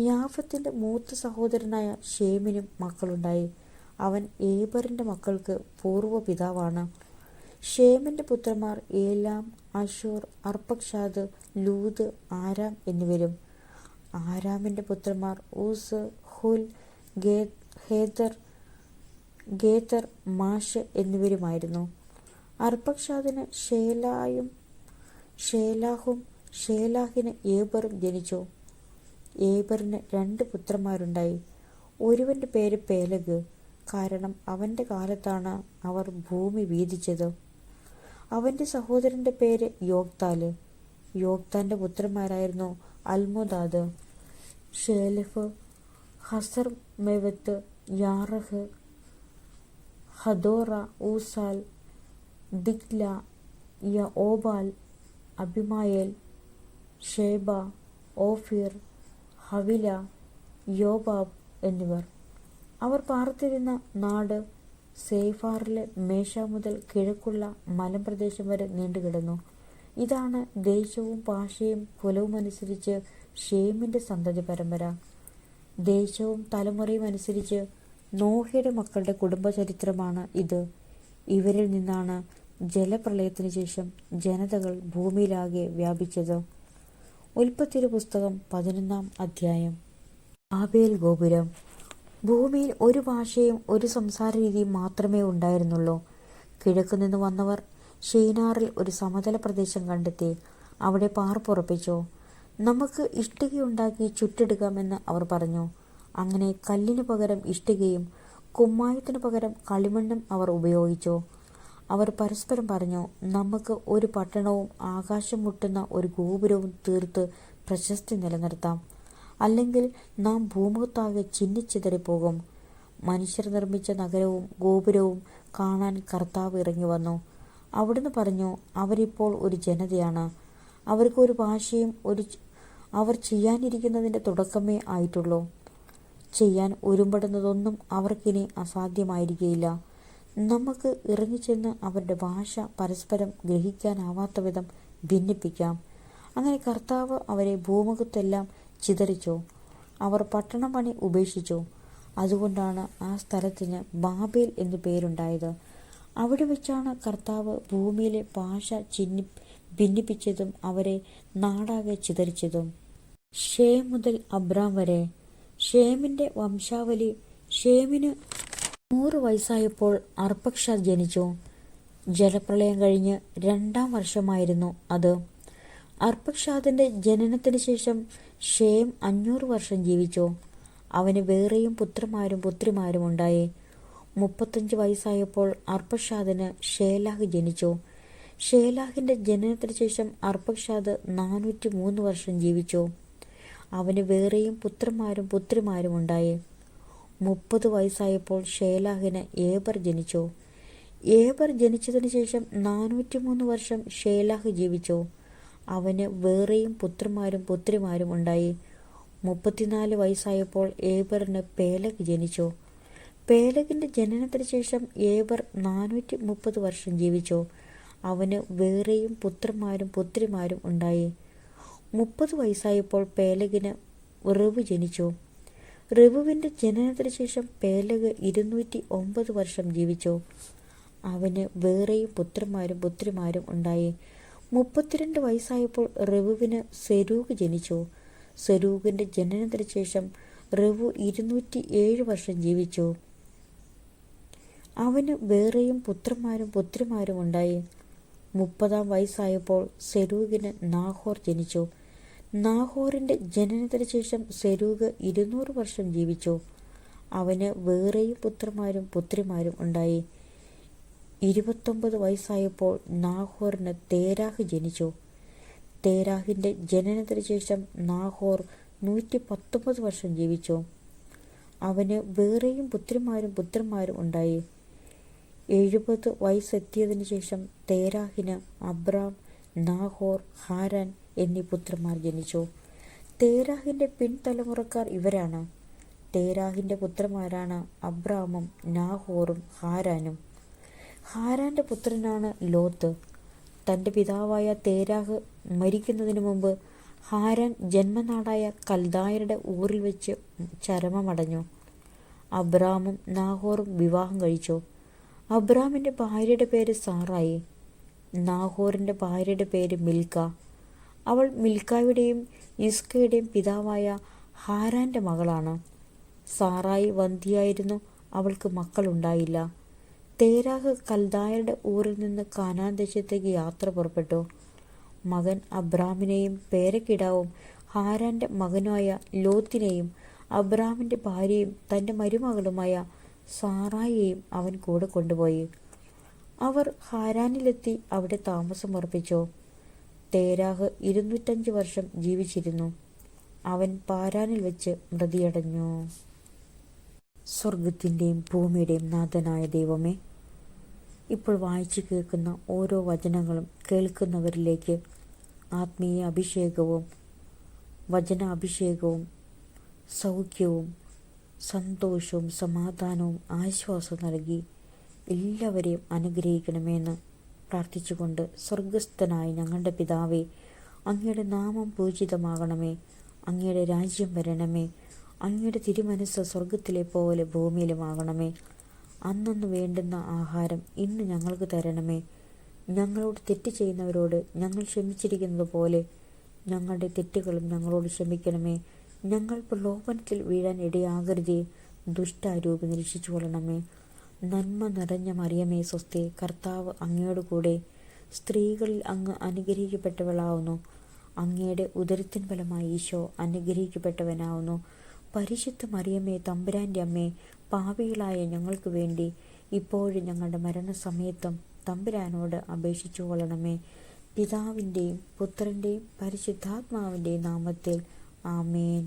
യാഫത്തിൻ്റെ മൂത്ത സഹോദരനായ ഷേമിനും മക്കളുണ്ടായി. അവൻ ഏബറിൻ്റെ മക്കൾക്ക് പൂർവ്വപിതാവാണ്. ഷേമിൻ്റെ പുത്രന്മാർ ഏലാം, അശൂർ, അർപ്പക്ഷാദ്, ലൂദ്, ആരാം എന്നിവരും. ആരാമിൻ്റെ പുത്രന്മാർ ഊസ്, ഹുൽ, ഗേതർ, മാഷ് എന്നിവരുമായിരുന്നു. അർപ്പക്ഷാദിന് ഷേലാഹും ഷേലാഹിന് ഏബറും ജനിച്ചു. ഏബറിന് 2 പുത്രന്മാരുണ്ടായി. ഒരുവൻ്റെ പേര് പേലഗ്, കാരണം അവൻ്റെ കാലത്താണ് അവർ ഭൂമി വീതിച്ചത്. അവൻ്റെ സഹോദരൻ്റെ പേര് യോക്താല്. യോക്താൻ്റെ പുത്രന്മാരായിരുന്നു അൽമോദാദ്, ഷേലെഫ്, ഹസർമെവത്ത്, യാറഹ്, ഹദോറ, ഊസാൽ, ദിഗ്ല, യഓബാൽ, അബിമായേൽ, ഷേബ, ഓഫീർ, ഹവില, യോബാബ് എന്നിവർ. അവർ പാർത്തിരുന്ന നാട് സേഫാറിലെ മേശ മുതൽ കിഴക്കുള്ള മലമ്പ്രദേശം വരെ നീണ്ടുകിടന്നു. ഇതാണ് ദേശവും ഭാഷയും കുലവുമനുസരിച്ച് ഷേമിൻ്റെ സന്തതി പരമ്പര. ദേശവും തലമുറയും അനുസരിച്ച് നോഹയുടെ മക്കളുടെ കുടുംബചരിത്രമാണ് ഇത്. ഇവരിൽ നിന്നാണ് ജലപ്രളയത്തിന് ശേഷം ജനതകൾ ഭൂമിയിലാകെ വ്യാപിച്ചത്. ഉൽപ്പത്തിയുടെ പുസ്തകം 11-ാം അധ്യായം. ബാബേൽ ഗോപുരം. ഭൂമിയിൽ ഒരു ഭാഷയും ഒരു സംസാര രീതിയും മാത്രമേ ഉണ്ടായിരുന്നുള്ളൂ. കിഴക്കുനിന്ന് വന്നവർ ഷീനാറിൽ ഒരു സമതല പ്രദേശം കണ്ടെത്തി അവിടെ പാർപ്പുറപ്പിച്ചു. നമുക്ക് ഇഷ്ടികയുണ്ടാക്കി ചുറ്റെടുക്കാമെന്ന് അവർ പറഞ്ഞു. അങ്ങനെ കല്ലിനു പകരം ഇഷ്ടികയും കുമ്മായത്തിനു പകരം കളിമണ്ണും അവർ ഉപയോഗിച്ചു. അവർ പരസ്പരം പറഞ്ഞു, നമുക്ക് ഒരു പട്ടണവും ആകാശം മുട്ടുന്ന ഒരു ഗോപുരവും തീർത്ത് പ്രശസ്തി നിലനിർത്താം. അല്ലെങ്കിൽ നാം ഭൂമുഖത്താകെ ചിന്നിച്ചിതറിപ്പോകും. മനുഷ്യർ നിർമ്മിച്ച നഗരവും ഗോപുരവും കാണാൻ കർത്താവ് ഇറങ്ങി വന്നു. അവിടുന്ന് പറഞ്ഞു, അവരിപ്പോൾ ഒരു ജനതയാണ്. അവർക്ക് ഒരു ഭാഷയും അവർ ചെയ്യാനിരിക്കുന്നതിൻ്റെ തുടക്കമേ ആയിട്ടുള്ളൂ. ചെയ്യാൻ ഒരുമ്പെടുന്നതൊന്നും അവർക്കിനി അസാധ്യമായിരിക്കുകയില്ല. നമുക്ക് ഇറങ്ങിച്ചെന്ന് അവരുടെ ഭാഷ പരസ്പരം ഗ്രഹിക്കാനാവാത്ത വിധം ഭിന്നിപ്പിക്കാം. അങ്ങനെ കർത്താവ് അവരെ ഭൂമുഖത്തെല്ലാം ചിതറിച്ചു. അവർ പട്ടണം പണി ഉപേക്ഷിച്ചു. അതുകൊണ്ടാണ് ആ സ്ഥലത്തിന് ബാബേൽ എന്നു പേരുണ്ടായത്. അവിടെ വെച്ചാണ് കർത്താവ് ഭൂമിയിലെ ഭാഷ ഭിന്നിപ്പിച്ചതും അവരെ നാടാകെ ചിതറിച്ചതും. ഷേം മുതൽ അബ്രാം വരെ. ഷേമിൻ്റെ വംശാവലി. ഷേമിന് 100 വയസ്സായപ്പോൾ അർപ്പക്ഷാദ് ജനിച്ചു. ജലപ്രളയം കഴിഞ്ഞ് 2-ാം വർഷമായിരുന്നു അത്. അർപ്പക്ഷാദിൻ്റെ ജനനത്തിന് ശേഷം ഷേം 500 വർഷം ജീവിച്ചു. അവന് വേറെയും പുത്രന്മാരും പുത്രിമാരും ഉണ്ടായി. 35 വയസ്സായപ്പോൾ അർപ്പക്ഷാദിന് ഷേലാഹ് ജനിച്ചു. ഷേലാഹിൻ്റെ ജനനത്തിന് ശേഷം അർപ്പക്ഷാദ് 403 വർഷം ജീവിച്ചു. അവന് വേറെയും പുത്രന്മാരും പുത്രിമാരും ഉണ്ടായി. 30 വയസ്സായപ്പോൾ ഷേലാഹിന് ഏബർ ജനിച്ചു. ഏബർ ജനിച്ചതിന് ശേഷം 403 വർഷം ഷേലാഹ് ജീവിച്ചു. അവന് വേറെയും പുത്രന്മാരും പുത്രിമാരും ഉണ്ടായി. 34 വയസ്സായപ്പോൾ ഏബറിന് പേലഗ് ജനിച്ചു. പേലഗിൻ്റെ ജനനത്തിന് ശേഷം ഏബർ 430 വർഷം ജീവിച്ചു. അവന് വേറെയും പുത്രന്മാരും പുത്രിമാരും ഉണ്ടായി. 30 വയസ്സായപ്പോൾ പേലഗിന് റെവു ജനിച്ചു. റെവുവിൻ്റെ ജനനത്തിന് ശേഷം പേലഗ് 209 വർഷം ജീവിച്ചു. അവന് വേറെയും പുത്രന്മാരും പുത്രിമാരും ഉണ്ടായി. 32 വയസ്സായപ്പോൾ റെവുവിന് സെരൂഗ് ജനിച്ചു. സെരൂഗിൻ്റെ ജനനത്തിന് ശേഷം റെവു 207 വർഷം ജീവിച്ചു. അവന് വേറെയും പുത്രന്മാരും പുത്രിമാരും ഉണ്ടായി. 30-ാം വയസ്സായപ്പോൾ സെരൂഗിന് നാഹോർ ജനിച്ചു. നാഹോറിൻ്റെ ജനനത്തിന് ശേഷം സെരൂഗ് 200 വർഷം ജീവിച്ചു. അവന് വേറെയും പുത്രന്മാരും പുത്രിമാരും ഉണ്ടായി. 29 വയസ്സായപ്പോൾ നാഹോറിന് തേരാഹ് ജനിച്ചു. തേരാഹിൻ്റെ ജനനത്തിന് ശേഷം നാഹോർ 119 വർഷം ജീവിച്ചു. അവന് വേറെയും പുത്രിമാരും പുത്രന്മാരും ഉണ്ടായി. 70 വയസ്സെത്തിയതിനു ശേഷം തേരാഹിന് അബ്രാം, നാഹോർ, ഹാരാൻ എന്നീ പുത്രന്മാർ ജനിച്ചു. തേരാഹിൻ്റെ പിൻതലമുറക്കാർ ഇവരാണ്. തേരാഹിൻ്റെ പുത്രന്മാരാണ് അബ്രാമും നാഹോറും ഹാരാനും. ഹാരാൻ്റെ പുത്രനാണ് ലോത്ത്. തൻ്റെ പിതാവായ തേരാഹ് മരിക്കുന്നതിന് മുമ്പ് ഹാരാൻ ജന്മനാടായ കൽദായരുടെ ഊറിൽ വെച്ച് ചരമമടഞ്ഞു. അബ്രാമും നാഹോറും വിവാഹം കഴിച്ചു. അബ്രാമിൻ്റെ ഭാര്യയുടെ പേര് സാറായി. നാഹോറിൻ്റെ ഭാര്യയുടെ പേര് മിൽക്ക. അവൾ മിൽക്കായുടെയും ഇസ്കയുടെയും പിതാവായ ഹാരാൻ്റെ മകളാണ്. സാറായി വന്ധ്യയായിരുന്നു, അവൾക്ക് മക്കളുണ്ടായില്ല. തേരാഹ് കൽദായരുടെ ഊറിൽ നിന്ന് കാനാൻ ദേശത്തേക്ക് യാത്ര പുറപ്പെട്ടു. മകൻ അബ്രാമിനെയും പേരക്കിടാവും ഹാരാൻ്റെ മകനുമായ ലോത്തിനെയും അബ്രാമിൻ്റെ ഭാര്യയും തൻ്റെ മരുമകളുമായ സാറായിയെയും അവൻ കൂടെ കൊണ്ടുപോയി. അവർ ഹാരാനിലെത്തി അവിടെ താമസമുറപ്പിച്ചു. തേരാഹ് 205 വർഷം ജീവിച്ചിരുന്നു. അവൻ പാരാനിൽ വെച്ച് മൃതിയടഞ്ഞു. സ്വർഗത്തിൻ്റെയും ഭൂമിയുടെയും നാഥനായ ദൈവമേ, ഇപ്പോൾ വായിച്ചു കേൾക്കുന്ന ഓരോ വചനങ്ങളും കേൾക്കുന്നവരിലേക്ക് ആത്മീയ അഭിഷേകവും വചനാഭിഷേകവും സൗഖ്യവും സന്തോഷവും സമാധാനവും ആശ്വാസവും നൽകി എല്ലാവരെയും അനുഗ്രഹിക്കണമെന്ന് പ്രാർത്ഥിച്ചുകൊണ്ട്, സ്വർഗസ്ഥനായ ഞങ്ങളുടെ പിതാവേ, അങ്ങയുടെ നാമം പൂജിതമാകണമേ, അങ്ങയുടെ രാജ്യം വരണമേ, അങ്ങയുടെ തിരുമനസ്സ് സ്വർഗത്തിലെ പോലെ ഭൂമിയിലുമാകണമേ. അന്നന്ന് വേണ്ടുന്ന ആഹാരം ഇന്ന് ഞങ്ങൾക്ക് തരണമേ. ഞങ്ങളോട് തെറ്റ് ചെയ്യുന്നവരോട് ഞങ്ങൾ ക്ഷമിച്ചിരിക്കുന്നത് പോലെ ഞങ്ങളുടെ തെറ്റുകളും ഞങ്ങളോട് ക്ഷമിക്കണമേ. ഞങ്ങൾ പ്രലോഭനത്തിൽ വീഴാൻ ഇടയാകരുതേ, ദുഷ്ടാരൂപി നിരീക്ഷിച്ചു കൊള്ളണമേ. നന്മ നിറഞ്ഞ മറിയമേ സ്വസ്തി, കർത്താവ് അങ്ങയോട് കൂടെ, സ്ത്രീകളിൽ അങ്ങ് അനുഗ്രഹിക്കപ്പെട്ടവളാവുന്നു. അങ്ങയുടെ ഉദരത്തിൻ ഫലമായി ഈശോ അനുഗ്രഹിക്കപ്പെട്ടവനാവുന്നു. പരിശുദ്ധ മറിയമേ തമ്പുരാൻ്റെ അമ്മേ, പാപികളായ ഞങ്ങൾക്ക് വേണ്ടി ഇപ്പോഴും ഞങ്ങളുടെ മരണസമയത്തും തമ്പുരാനോട് അപേക്ഷിച്ചു കൊള്ളണമേ. പിതാവിൻ്റെയും പുത്രൻ്റെയും പരിശുദ്ധാത്മാവിൻ്റെയും നാമത്തിൽ ആമേൻ.